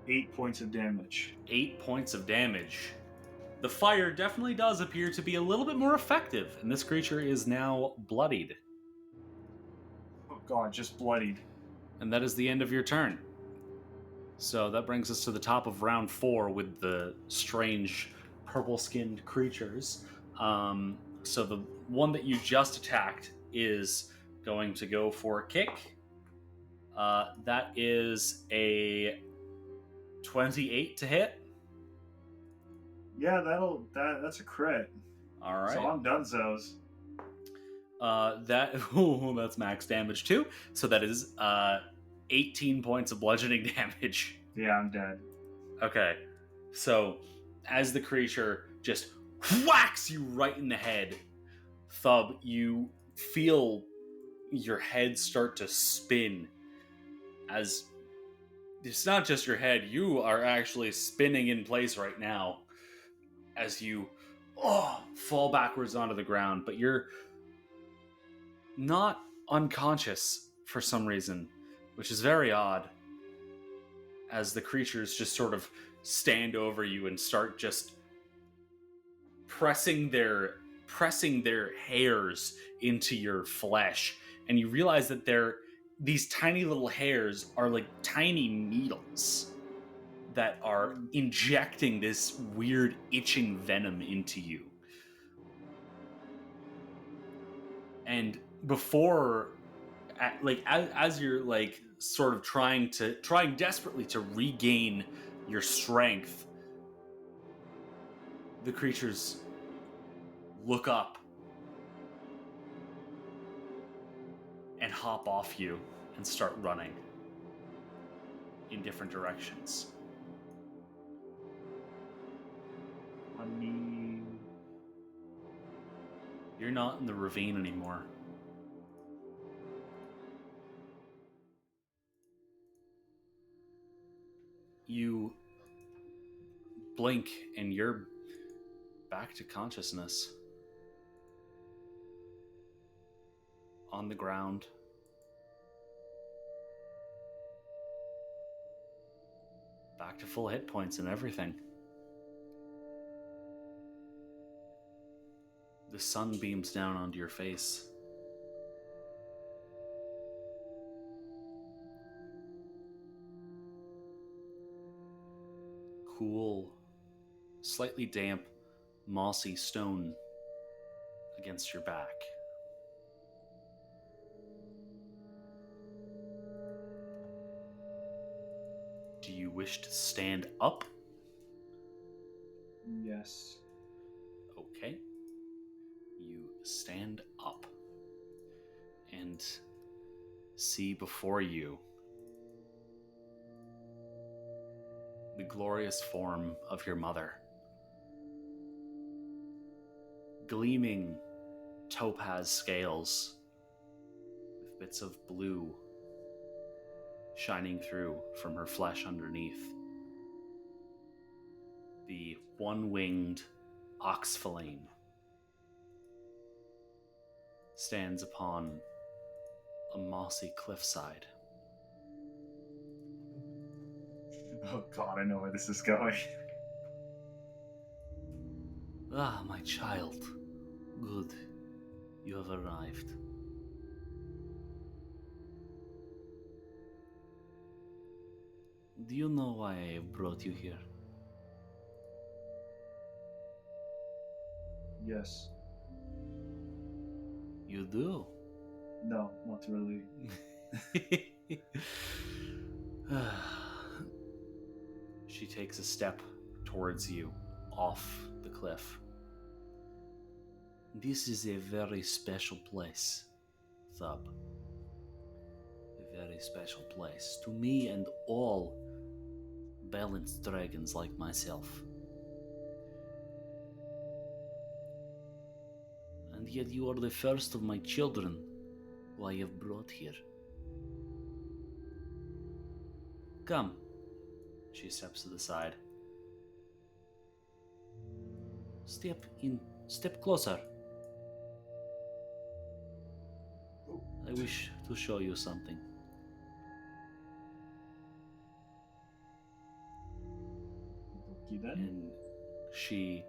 8 points of damage. 8 points of damage. The fire definitely does appear to be a little bit more effective, and this creature is now bloodied. Oh god, just bloodied. And that is the end of your turn. So that brings us to the top of round 4 with the strange purple-skinned creatures. So the one that you just attacked is going to go for a kick. That is a 28 to hit. Yeah, that's a crit. All So right. I'm donezo's. That's max damage too. So that is 18 points of bludgeoning damage. Yeah, I'm dead. Okay. So as the creature just whacks you right in the head, Thub, you feel your head start to spin as it's not just your head, you are actually spinning in place right now as you fall backwards onto the ground, but you're not unconscious for some reason, which is very odd as the creatures just sort of stand over you and start just pressing their hairs into your flesh, and you realize that these tiny little hairs are like tiny needles that are injecting this weird itching venom into you. And before, as you're like sort of trying desperately to regain your strength, the creatures look up and hop off you and start running in different directions. You're not in the ravine anymore. You blink and you're back to consciousness. On the ground. Back to full hit points and everything. The sun beams down onto your face. Cool, slightly damp, mossy stone against your back. Do you wish to stand up? Yes. Okay. You stand up and see before you the glorious form of your mother. Gleaming topaz scales with bits of blue shining through from her flesh underneath. The one-winged oxphalane stands upon a mossy cliffside. Oh god, I know where this is going. Ah, my child. Good. You have arrived. Do you know why I have brought you here? Yes. You do? No, not really. She takes a step towards you off the cliff. This is a very special place, Thub. A very special place to me and all balanced dragons like myself. And yet you are the first of my children who I have brought here. Come. She steps to the side. Step closer. I wish to show you something. You then? And she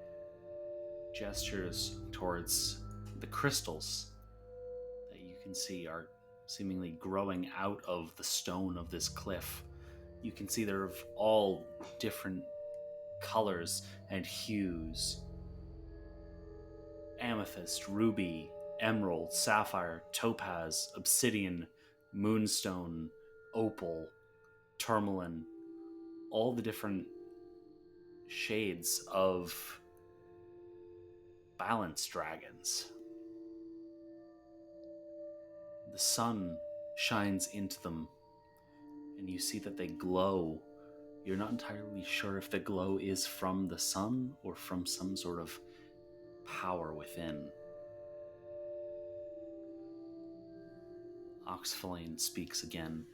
gestures towards the crystals that you can see are seemingly growing out of the stone of this cliff. You can see they're of all different colors and hues. Amethyst, ruby, emerald, sapphire, topaz, obsidian, moonstone, opal, tourmaline, all the different shades of balance dragons. The sun shines into them, and you see that they glow. You're not entirely sure if the glow is from the sun or from some sort of power within. Oxflane speaks again.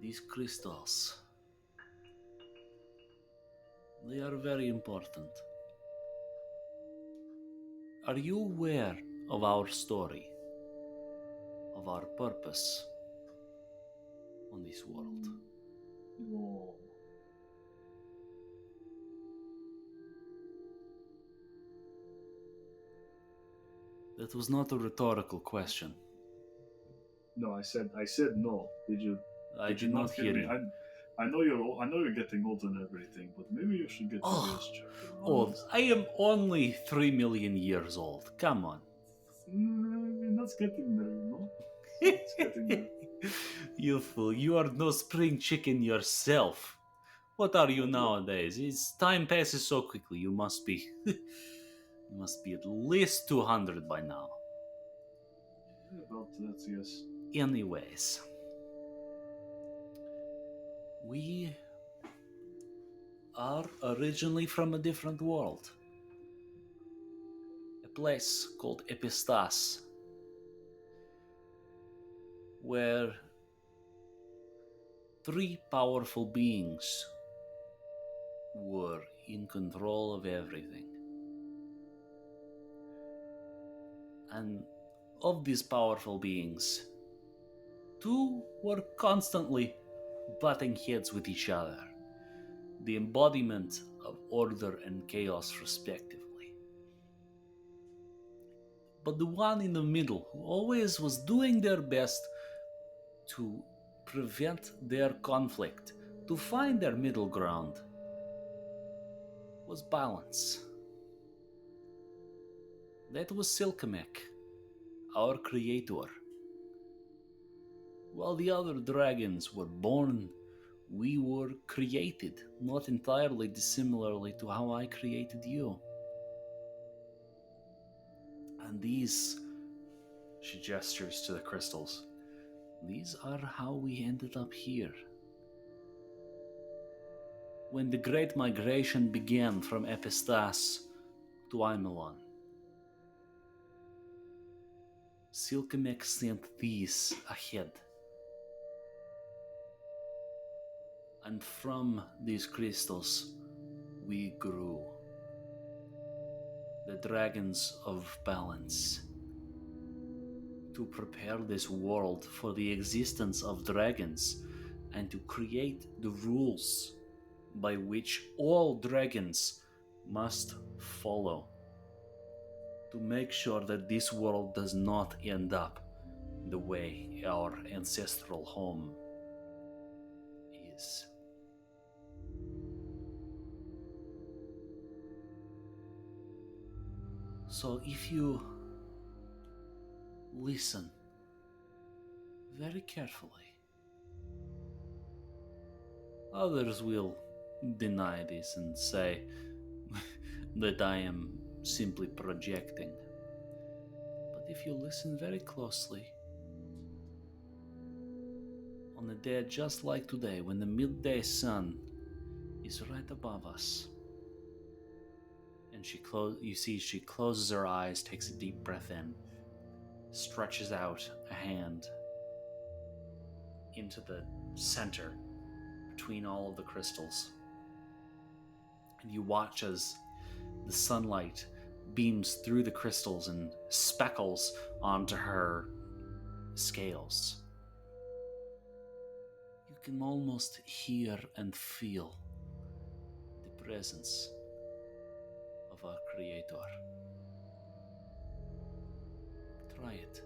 These crystals, they are very important. Are you aware of our story, of our purpose on this world? No. That was not a rhetorical question. No, I said no. I Did you did not not hear me? you. I know you're getting old and everything, but maybe you should get your ears checked. Old. I am only 3 million years old. Come on. That's getting there, you know. It's getting there. You fool. You are no spring chicken yourself. What are you nowadays? Time passes so quickly. You must be you must be at least 200 by now. About that, yes. Anyways, we are originally from a different world. A place called Epistas, where 3 powerful beings were in control of everything. And of these powerful beings, 2 were constantly butting heads with each other, the embodiment of order and chaos respectively. But the one in the middle, who always was doing their best to prevent their conflict, to find their middle ground, was balance. That was Silkamek, our creator. While the other dragons were born, we were created, not entirely dissimilarly to how I created you. And these, she gestures to the crystals, these are how we ended up here. When the Great Migration began from Epistas to Imillon, Silkamek sent these ahead. And from these crystals, we grew. The dragons of balance. To prepare this world for the existence of dragons and to create the rules by which all dragons must follow to make sure that this world does not end up the way our ancestral home is. So if you listen very carefully, others will deny this and say that I am simply projecting. But if you listen very closely, on a day just like today, when the midday sun is right above us, and you see she closes her eyes, takes a deep breath in, stretches out a hand into the center between all of the crystals, and you watch as the sunlight beams through the crystals and speckles onto her scales. You can almost hear and feel the presence of our Creator. Try it.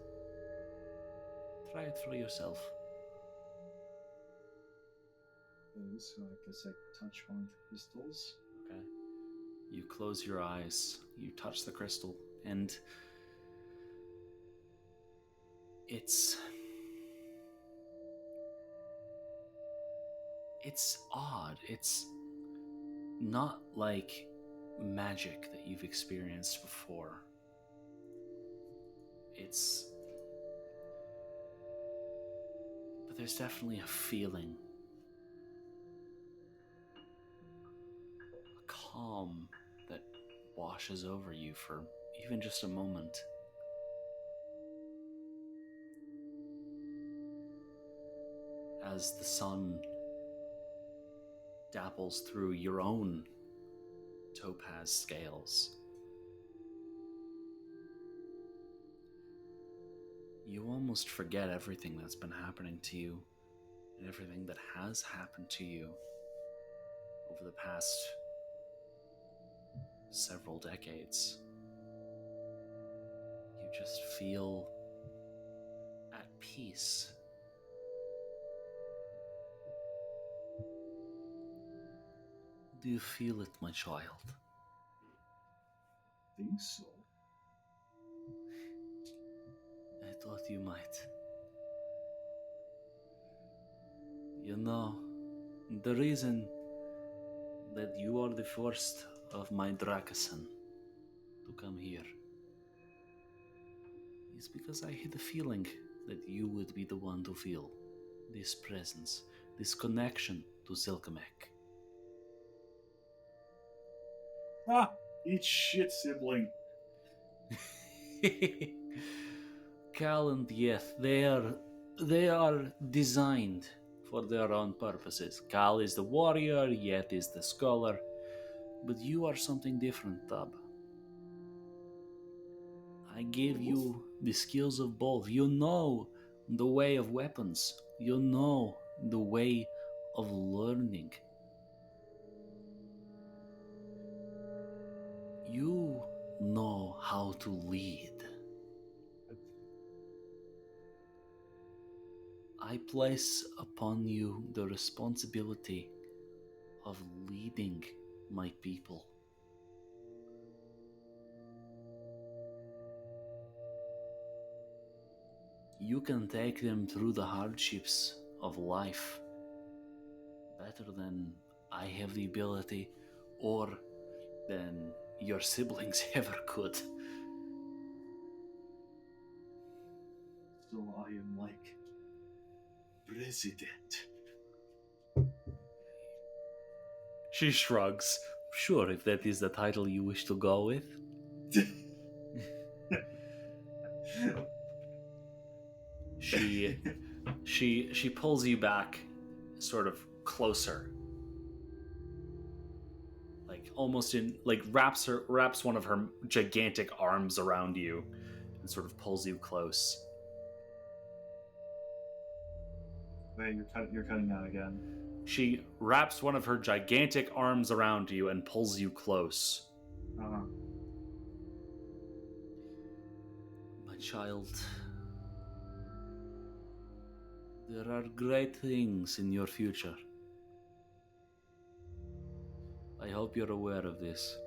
Try it for yourself. Okay, so I guess I touch one of the crystals. Okay. You close your eyes, you touch the crystal, and it's odd. Not like magic that you've experienced before. But there's definitely a feeling, a calm that washes over you for even just a moment. As the sun dapples through your own topaz scales, you almost forget everything that's been happening to you and everything that has happened to you over the past several decades. You just feel at peace. Do you feel it, my child? I think so. I thought you might. You know, the reason that you are the first of my Drakasan to come here is because I had a feeling that you would be the one to feel this presence, this connection to Zilkamek. Ah, eat shit, sibling. Cal and Yeth, they are designed for their own purposes. Cal is the warrior, Yeth is the scholar, but you are something different, Thub. I gave you the skills of both. You know the way of weapons. You know the way of learning. You know how to lead. I place upon you the responsibility of leading my people. You can take them through the hardships of life better than I have the ability or than your siblings ever could. So I am like president. She shrugs. Sure, if that is the title you wish to go with. She pulls you back sort of closer. Like almost in like wraps one of her gigantic arms around you and sort of pulls you close. Wait, you're cutting out again. She wraps one of her gigantic arms around you and pulls you close. Uh-huh. My child, there are great things in your future. I hope you're aware of this.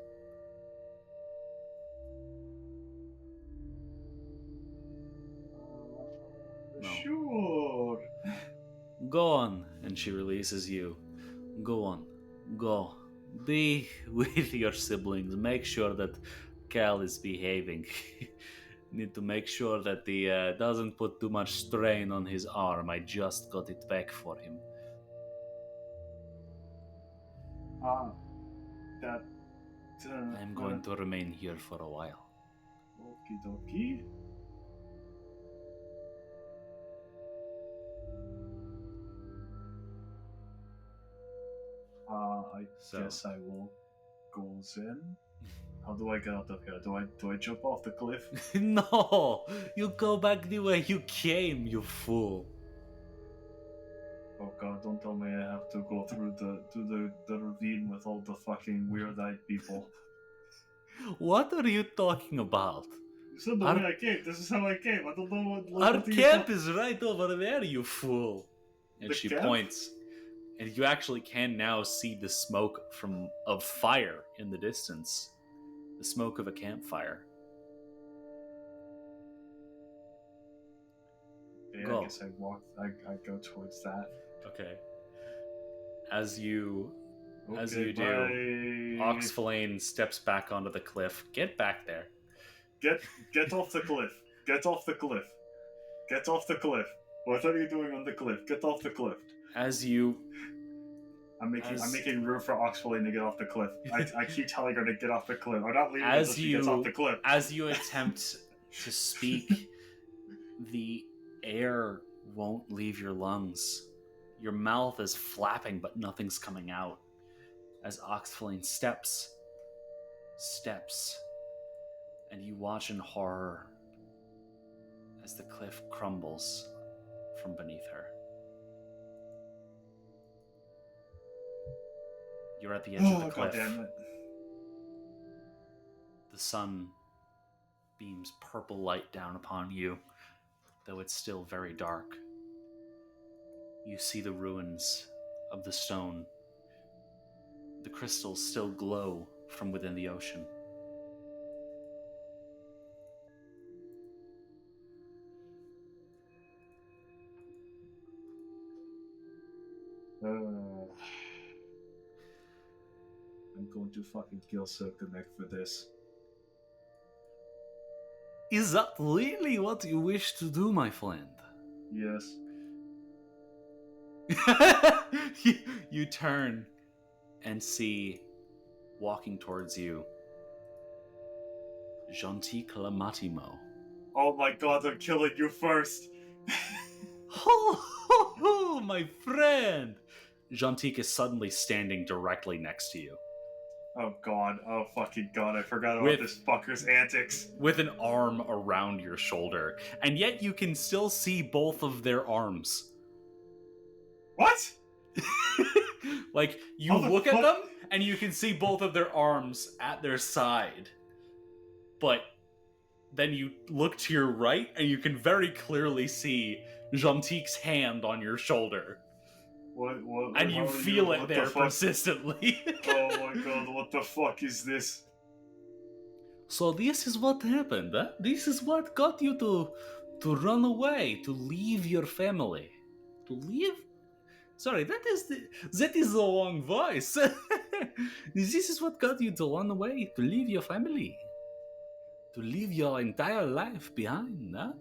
No. Sure. Go on, and she releases you. Go on. Go. Be with your siblings. Make sure that Cal is behaving. Need to make sure that he doesn't put too much strain on his arm. I just got it back for him. That. I'm going to remain here for a while. Okie dokie. I guess I will go in. How do I get out of here? Do I jump off the cliff? No! You go back the way you came, you fool. Oh god, don't tell me I have to go through the ravine with all the fucking weird-eyed people. What are you talking about? You said the way I came. This is how I came. I don't know what. Our camp is right over there, you fool. And she points, and you actually can now see the smoke of fire in the distance. The smoke of a campfire. Yeah, Go. I guess I go towards that. Okay. As you As Okay, you do, bye. Oxflane steps back onto the cliff. Get back there. Get off the cliff. Get off the cliff. Get off the cliff. What are you doing on the cliff? Get off the cliff. As you I'm making room for Oxflane to get off the cliff. I keep telling her to get off the cliff. I'm not leaving until she gets off the cliff. As you attempt to speak, the air won't leave your lungs. Your mouth is flapping, but nothing's coming out. As Oxflane steps, and you watch in horror as the cliff crumbles from beneath her. You're at the edge of the cliff. God damn it. The sun beams purple light down upon you, though it's still very dark. You see the ruins of the stone. The crystals still glow from within the ocean. I'm going to fucking kill Silkanek for this. Is that really what you wish to do, my friend? Yes. You turn and see, walking towards you, Gentique Lamatimo. Oh my god, I'm killing you first! Oh, my friend! Gentique is suddenly standing directly next to you. Oh god, oh fucking god, I forgot about this fucker's antics. With an arm around your shoulder, and yet you can still see both of their arms. What? Like, you look at them, and you can see both of their arms at their side. But then you look to your right, and you can very clearly see Gentique's hand on your shoulder. What and you feel it there persistently. Oh my god, what the fuck is this? So this is what happened, huh? This is what got you to run away, to leave your family. To leave? Sorry, that is the wrong voice. This is what got you to run away, to leave your family. To leave your entire life behind, huh?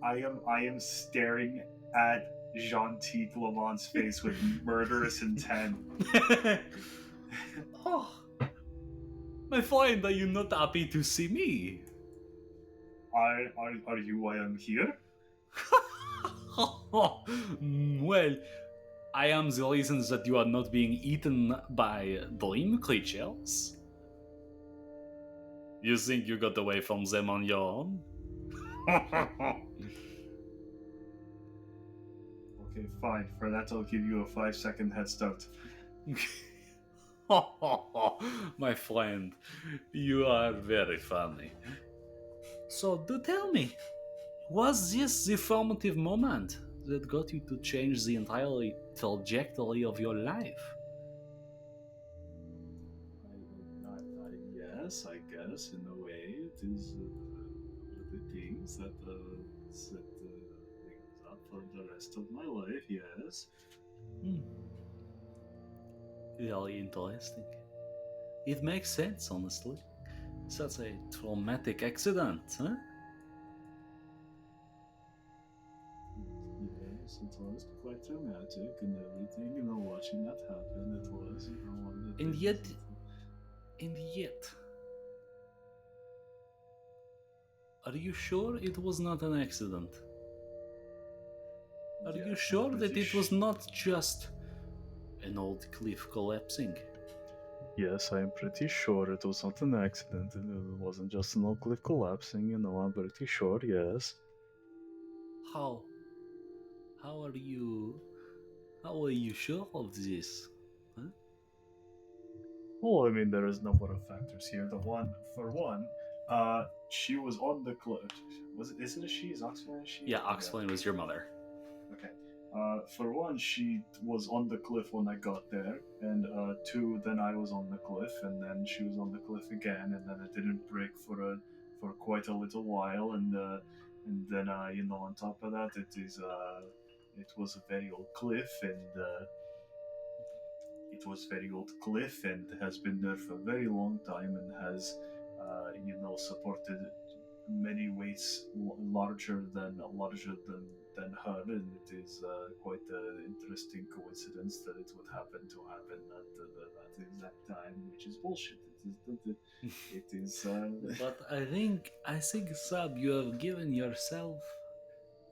I am staring at Gentique Lamont's face with murderous intent. Oh, my friend, are you not happy to see me? Are you why I'm here? Well, I am the reason that you are not being eaten by dream creatures. You think you got away from them on your own? Okay, fine. For that, I'll give you a 5-second head start. My friend, you are very funny. So, do tell me, was this the formative moment that got you to change the entire trajectory of your life? Yes, I guess, in a way, it is one of the things that set things up for the rest of my life, yes. Very interesting. It makes sense, honestly. Such a traumatic accident, huh? Yes, it was quite traumatic and everything, watching that happen, it was, one of the And things yet, are you sure it was not an accident? Are you sure that it was not just an old cliff collapsing? Yes, I'm pretty sure it was not an accident. It wasn't just an old cliff collapsing, I'm pretty sure, yes. How are you sure of this? Huh? Well, I mean, there is a number of factors here. For one, she was on the cliff. Is it a she? Is Oxflane a she? Yeah, Oxflane was your mother. Okay. For one, she was on the cliff when I got there, and two, then I was on the cliff, and then she was on the cliff again, and then it didn't break for quite a little while, and then on top of that, it was a very old cliff, and it was very old cliff and has been there for a very long time and has, supported many weights larger than her, and it is quite an interesting coincidence that it would happen at the exact time, which is bullshit. It is. But I think, Sab, you have given yourself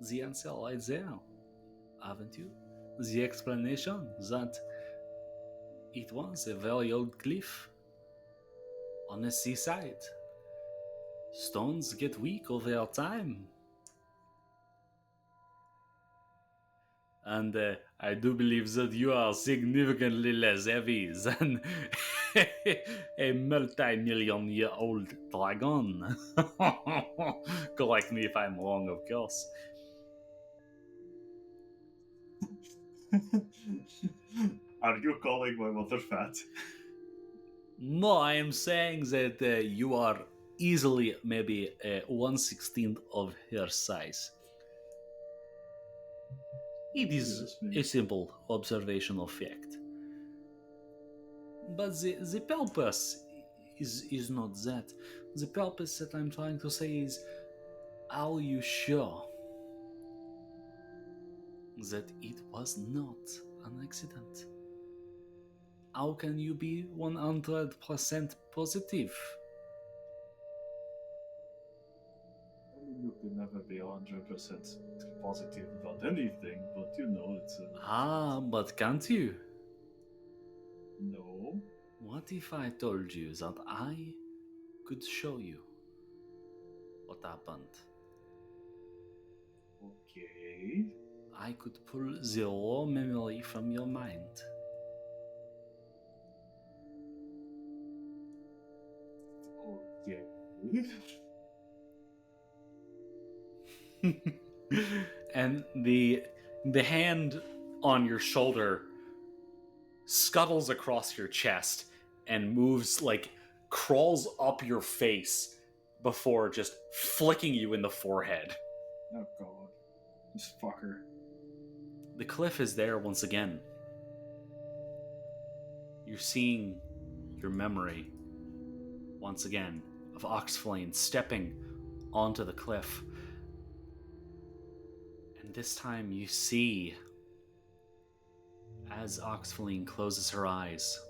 the answer right there, haven't you? The explanation that it was a very old cliff on the seaside. Stones get weak over time. And I do believe that you are significantly less heavy than a multi-million-year-old dragon. Correct me if I'm wrong, of course. Are you calling my mother fat? No, I am saying that you are easily maybe 1/16 of her size. It is Yes, a maybe. simple observational fact. But the purpose is not that. The purpose that I'm trying to say is, are you sure that it was not an accident? How can you be 100% positive? I mean, you can never be 100% positive about anything, but it's. But can't you? No. What if I told you that I could show you what happened? Okay. I could pull the raw memory from your mind. Okay. And the hand on your shoulder scuttles across your chest and moves, like, crawls up your face before just flicking you in the forehead. Oh god. This fucker. The cliff is there once again. You're seeing your memory once again of Oxflane stepping onto the cliff. And this time you see, as Oxflane closes her eyes,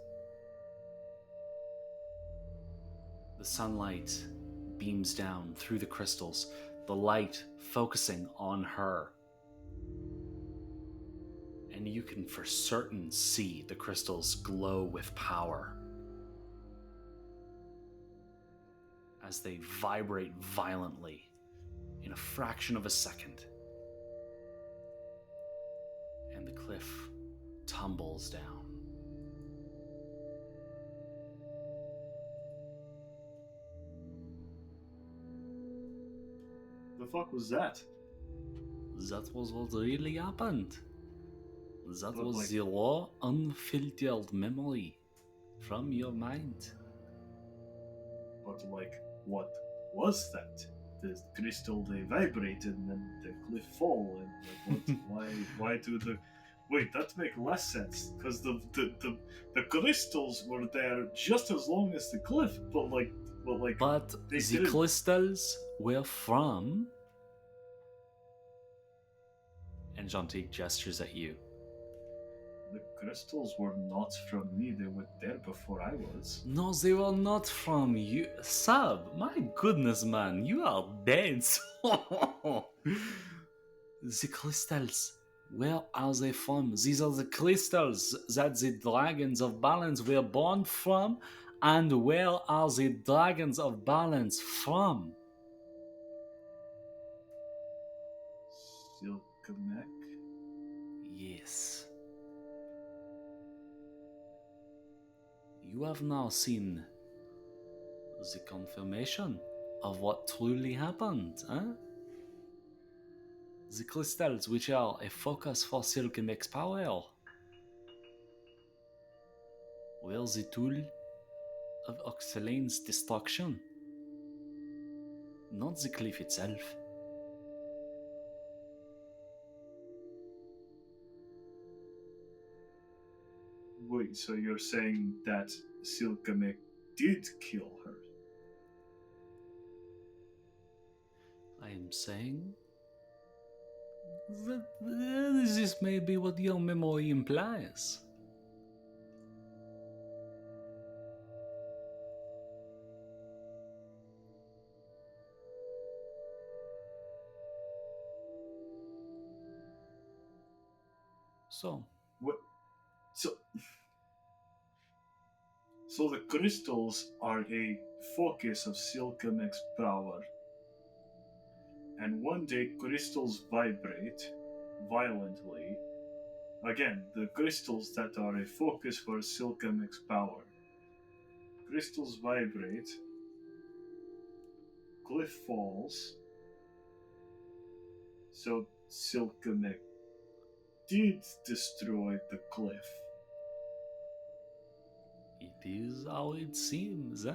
the sunlight beams down through the crystals, the light focusing on her. And you can for certain see the crystals glow with power as they vibrate violently in a fraction of a second. And the cliff tumbles down. The fuck was that? That was what really happened. That But, was like- the raw, unfiltered memory from your mind. But, like, what was that? The crystal, they vibrated and then the cliff fall, and like, why do the... Wait, that make less sense, because the crystals were there just as long as the cliff, but But they the didn't... crystals were from... And Jantique gestures at you. The crystals were not from me, they were there before I was. No, they were not from you. Sab, my goodness, man, you are dense. The crystals, where are they from? These are the crystals that the dragons of balance were born from. And where are the dragons of balance from? Silkamek? Yes. You have now seen the confirmation of what truly happened, huh? The crystals, which are a focus for Silkemek's power, were the tool of Oxalane's destruction, not the cliff itself. Wait, so you're saying that Silkamek did kill her? I am saying that this may be what your memory implies. So, What? So, so the crystals are a focus of Silkamek's power, and one day crystals vibrate violently. Again, the crystals that are a focus for Silkamek's power. Crystals vibrate, cliff falls, so Silkamek did destroy the cliff. it is how it seems, eh?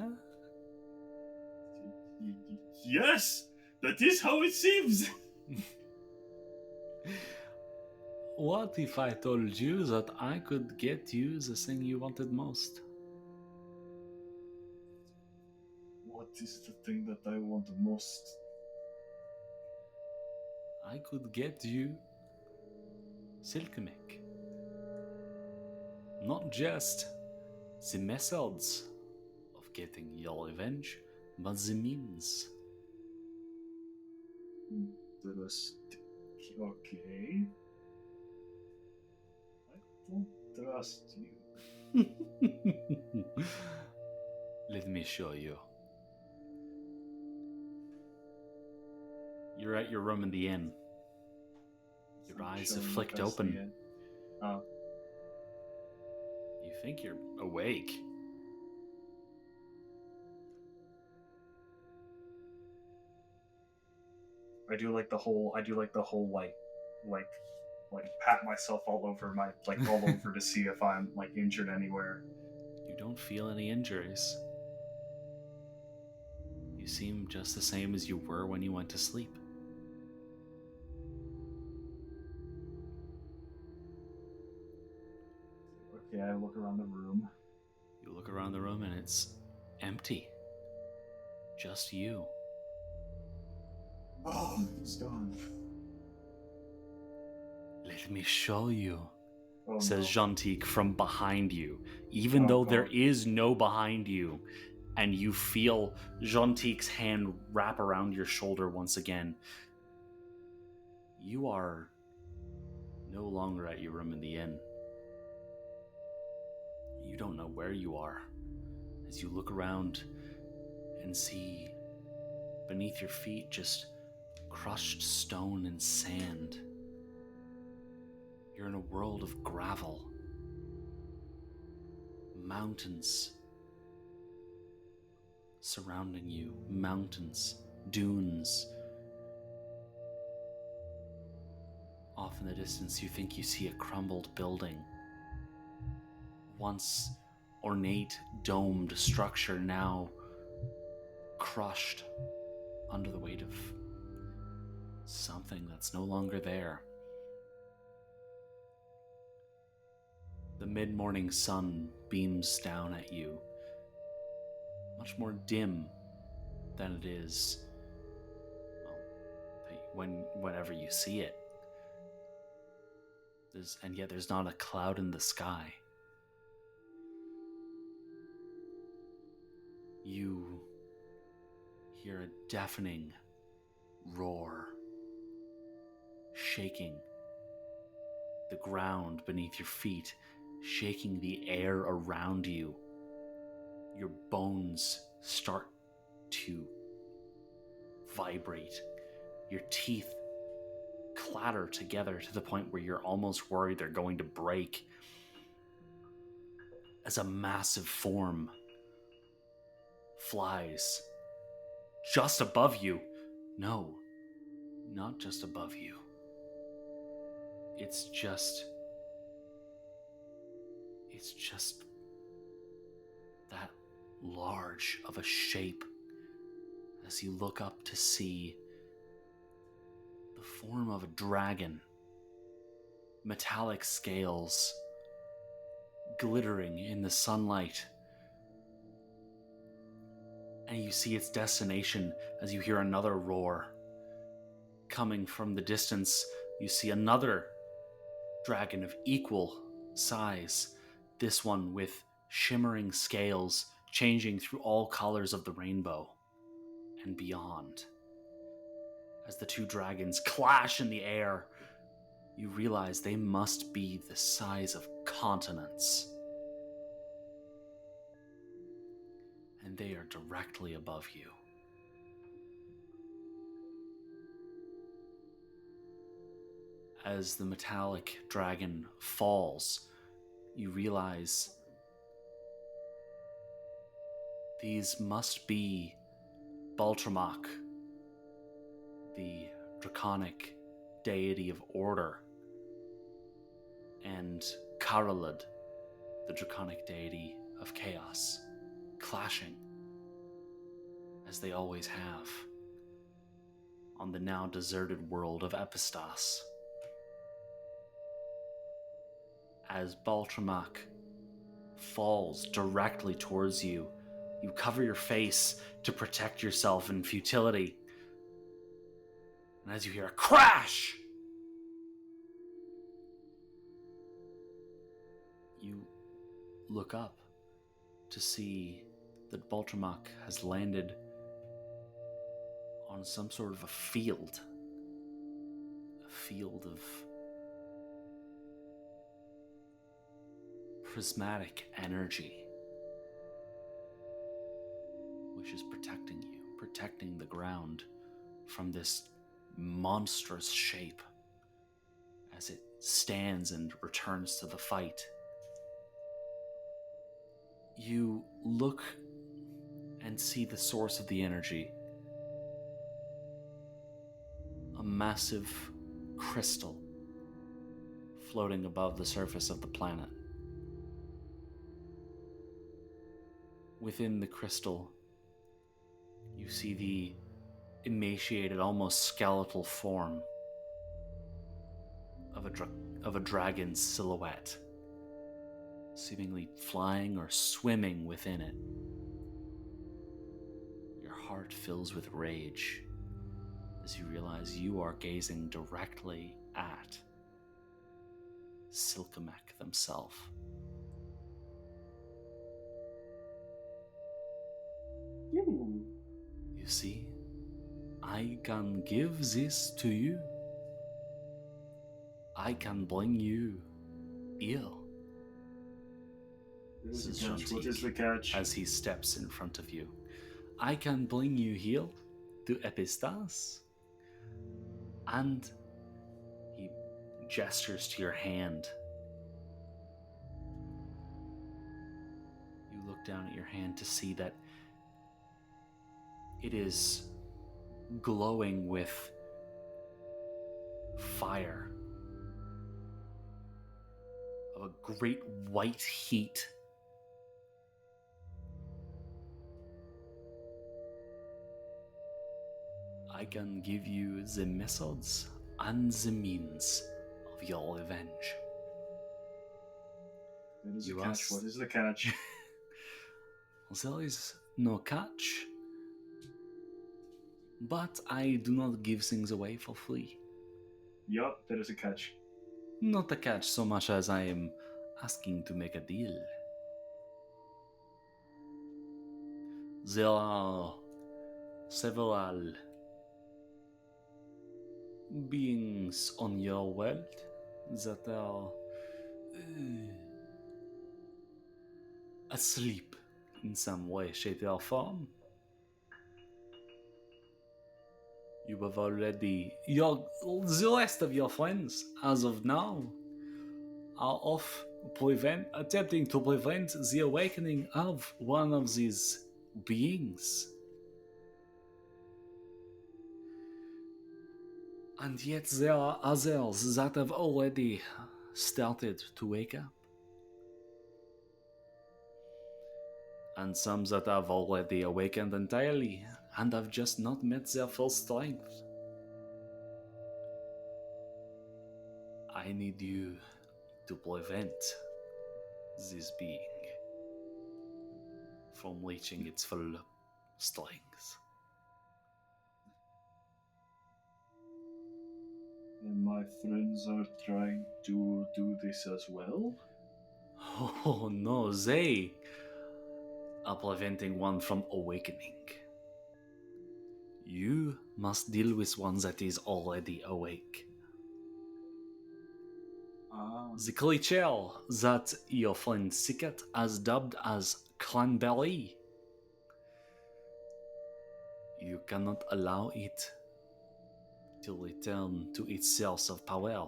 Yes, that is how it seems. What if I told you that I could get you the thing you wanted most? What is the thing that I want the most? I could get you Silkemek. Not just the methods of getting your revenge, but the means. Okay. I don't trust you. Let me show you. You're at your room in the inn. Your eyes have flicked open. You think you're awake. I do like the whole like pat myself all over all over to see if I'm like injured anywhere. You don't feel any injuries. You seem just the same as you were when you went to sleep. Okay, I look around the room. You look around the room and it's empty. Just you. Oh, it's gone. Let me show you, Oh, says no. Gentique from behind you, even though there is no behind you, and you feel Gentique's hand wrap around your shoulder once again. You are no longer at your room in the inn. You don't know where you are as you look around and see beneath your feet just crushed stone and sand. You're in a world of gravel, mountains surrounding you, mountains, dunes. Off in the distance, you think you see a crumbled building. Once ornate, domed structure, now crushed under the weight of something that's no longer there. The mid-morning sun beams down at you, much more dim than it is whenever you see it. And yet there's not a cloud in the sky. You hear a deafening roar, shaking the ground beneath your feet, shaking the air around you. Your bones start to vibrate. Your teeth clatter together to the point where you're almost worried they're going to break as a massive form flies just above you. No, not just above you. It's just that large of a shape as you look up to see the form of a dragon, metallic scales, glittering in the sunlight. And you see its destination as you hear another roar. Coming from the distance, you see another dragon of equal size, this one with shimmering scales changing through all colors of the rainbow and beyond. As the two dragons clash in the air, you realize they must be the size of continents. And they are directly above you. As the metallic dragon falls, you realize these must be Baltramach, the draconic deity of order, and Karalad, the draconic deity of chaos, clashing, as they always have, on the now deserted world of Epistas. As Baltramach falls directly towards you, you cover your face to protect yourself in futility. And as you hear a crash, you look up to see that Baltramach has landed on some sort of a field of prismatic energy, which is protecting you, protecting the ground from this monstrous shape as it stands and returns to the fight. You look and see the source of the energy. A massive crystal floating above the surface of the planet. Within the crystal, you see the emaciated, almost skeletal form of a dragon's silhouette, seemingly flying or swimming within it. Your heart fills with rage as you realize you are gazing directly at Silkamek themselves. You see, I can give this to you. I can bring you ill. What is the catch? As he steps in front of you. I can bring you here to Epistas. And he gestures to your hand. You look down at your hand to see that it is glowing with fire of a great white heat. I can give you the methods and the means of your revenge. What is the catch? What is the catch? There is no catch. But I do not give things away for free. Yup, there is a catch. Not a catch so much as I am asking to make a deal. There are several beings on your world that are asleep in some way, shape, or form. You have already... the rest of your friends, as of now, are off attempting to prevent the awakening of one of these beings. And yet there are others that have already started to wake up. And some that have already awakened entirely and have just not met their full strength. I need you to prevent this being from reaching its full strength. And my friends are trying to do this as well? Oh no, they are preventing one from awakening. You must deal with one that is already awake. The creature that your friend Sicket has dubbed as Cranberry. You cannot allow it to return to its source of power.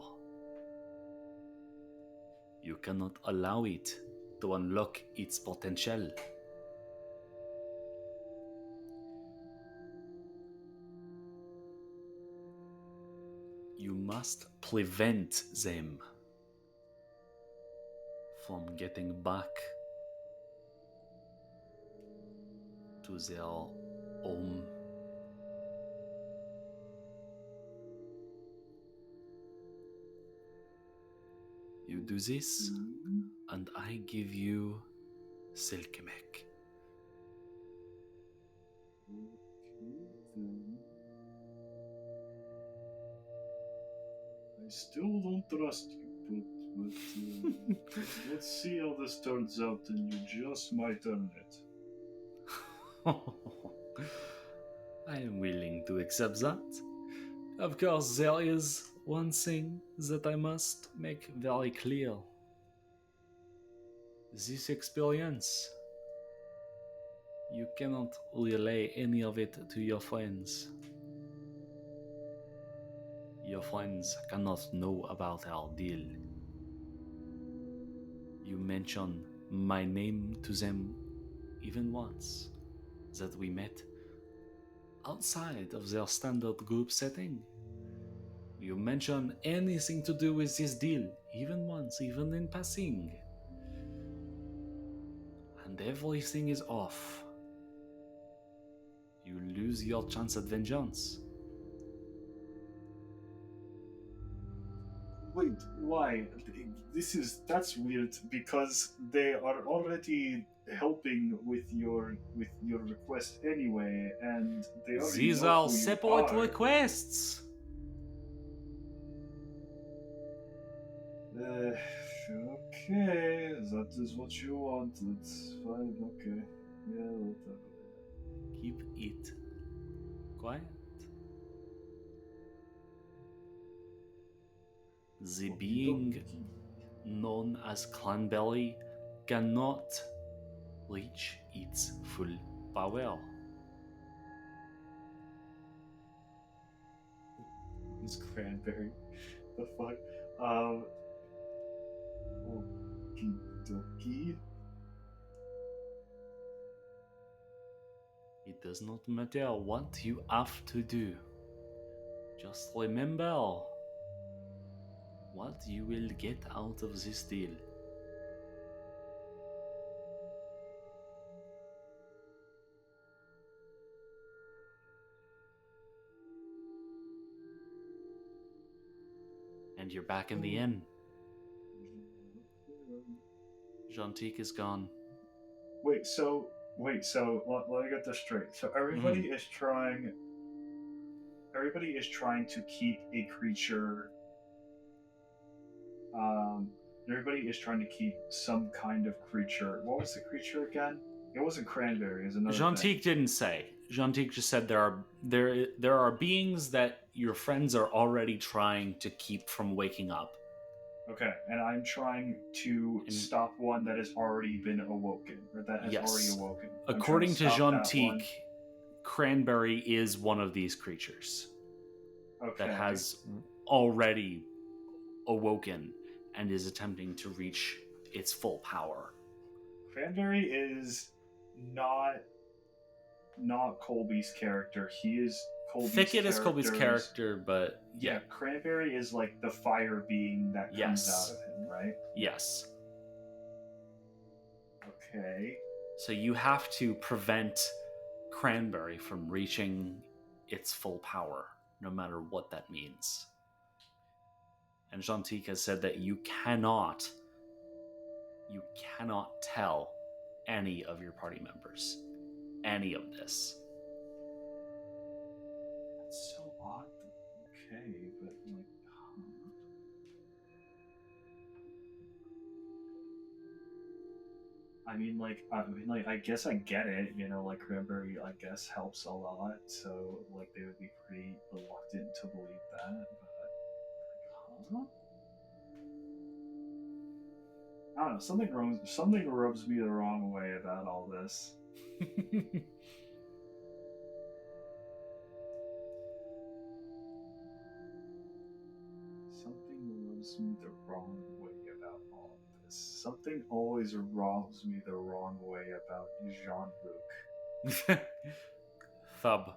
You cannot allow it to unlock its potential. You must prevent them from getting back to their home. You do this, and I give you Silkemek. I still don't trust you, but let's see how this turns out, and you just might earn it. I am willing to accept that. Of course, there is one thing that I must make very clear. This experience, you cannot relay any of it to your friends. Your friends cannot know about our deal. You mention my name to them even once, that we met outside of their standard group setting. You mention anything to do with this deal, even once, even in passing, and everything is off. You lose your chance at vengeance. Wait, why? That's weird because they are already helping with your request anyway, and they already These know are who you separate are. requests. Okay, that is what you want. It's fine. Okay, yeah, whatever. Keep it quiet. The being known as Cranberry cannot reach its full power. It's cranberry. The fuck? Okie dokie. It does not matter what you have to do. Just remember what you will get out of this deal. And you're back in the inn. Gentique is gone. Wait, so let me get this straight. So everybody is trying. Everybody is trying to keep a creature. Everybody is trying to keep some kind of creature. What was the creature again? It wasn't cranberry. It was another Gentique thing. didn't say. Gentique just said there are beings that your friends are already trying to keep from waking up. Okay, and I'm trying to stop one that has already been awoken, or that has already awoken. According to Gentique, Cranberry is one of these creatures that has already awoken and is attempting to reach its full power. Cranberry is not Colby's character. He is Colby's Thicket is Colby's character, but yeah, Cranberry is like the fire being that comes out of him, right? Yes. Okay. So you have to prevent Cranberry from reaching its full power, no matter what that means. And Gentique has said that you cannot you cannot tell any of your party members any of this. That's so odd. Okay, but like, I guess I get it. Like Gregory, I guess helps a lot. So like, they would be pretty reluctant to believe that. But I don't know. Something rubs me the wrong way about all this. Something rubs me the wrong way about all of this. Something always rubs me the wrong way about Jean-Luc. Thub,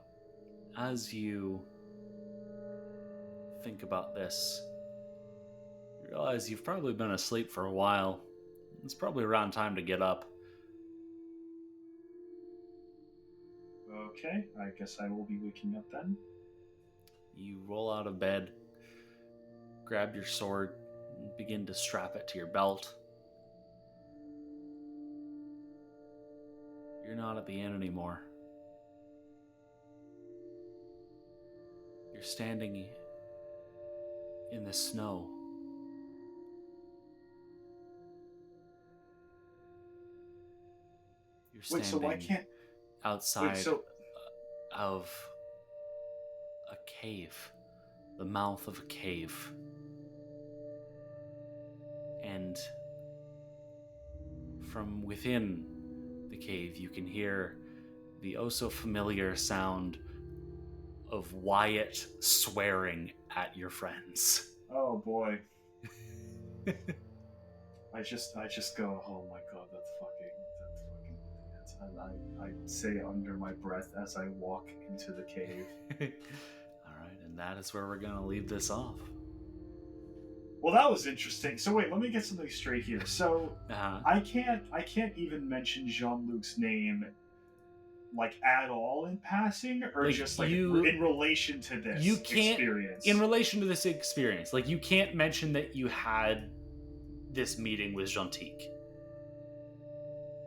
as you think about this, you realize you've probably been asleep for a while. It's probably around time to get up. Okay, I guess I will be waking up then. You roll out of bed, grab your sword, and begin to strap it to your belt. You're not at the inn anymore. You're standing in the snow. You're standing Wait, so why can't... outside of a cave, the mouth of a cave. And from within the cave, you can hear the oh so familiar sound of Wyatt swearing at your friends. Oh boy. I just go, oh my god, that's fucking I say under my breath as I walk into the cave. Alright, and that is where we're gonna leave this off. Well, that was interesting. So wait, let me get something straight here. So I can't even mention Jean-Luc's name like at all in passing, or like just like in relation to this experience. In relation to this experience, like you can't mention that you had this meeting with Gentique.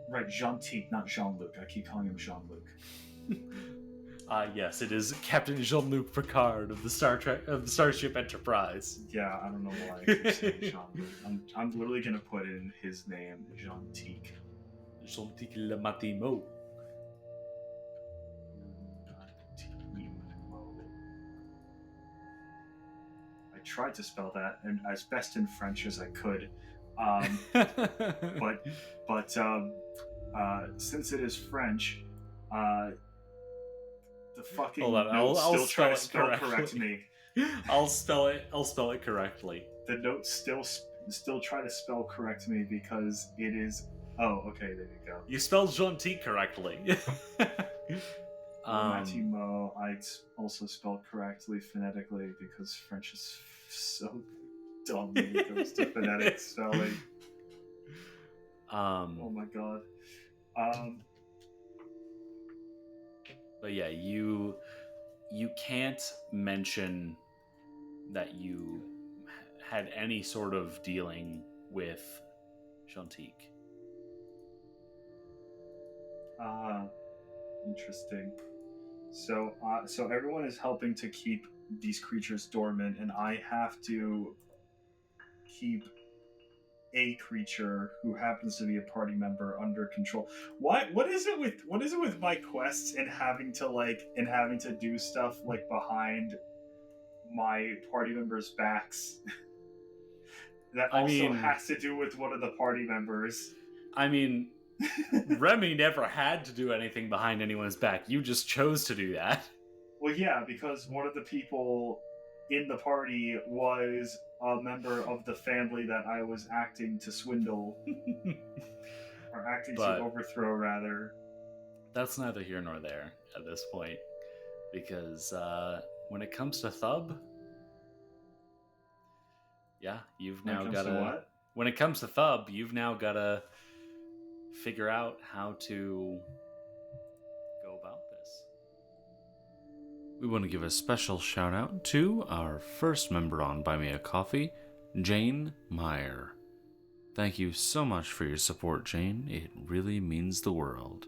Right, Gentique, not Jean-Luc. I keep calling him Jean-Luc. Yes, it is Captain Jean-Luc Picard of the Starship Enterprise. Yeah, I don't know why I keep saying Jean-Luc. I'm literally gonna put in his name, Gentique. Gentique le Matimo. I tried to spell that and as best in French as I could, but since it is French, the fucking hold on, note I'll try to spell correct me. I'll spell it correctly. The note still try to spell correct me because it is. Oh, okay, there you go. You spelled Gentil correctly. Matimo, I also spelled correctly phonetically because French is so dumb when it comes to phonetic spelling. Oh my god. But yeah, you can't mention that you had any sort of dealing with Gentique. Interesting. So everyone is helping to keep these creatures dormant, and I have to keep a creature who happens to be a party member under control. What is it with my quests and having to do stuff like behind my party members' backs? That also has to do with one of the party members. I mean, Remy never had to do anything behind anyone's back. You just chose to do that. Well, yeah, because one of the people in the party was a member of the family that I was acting to swindle. Or acting to overthrow, rather. That's neither here nor there at this point. Because when it comes to Thub, yeah, you've now got to... When it comes to Thub, you've now got to figure out how to go about this. We want to give a special shout out to our first member on Buy Me a Coffee, Jane Meyer. Thank you so much for your support, Jane. It really means the world.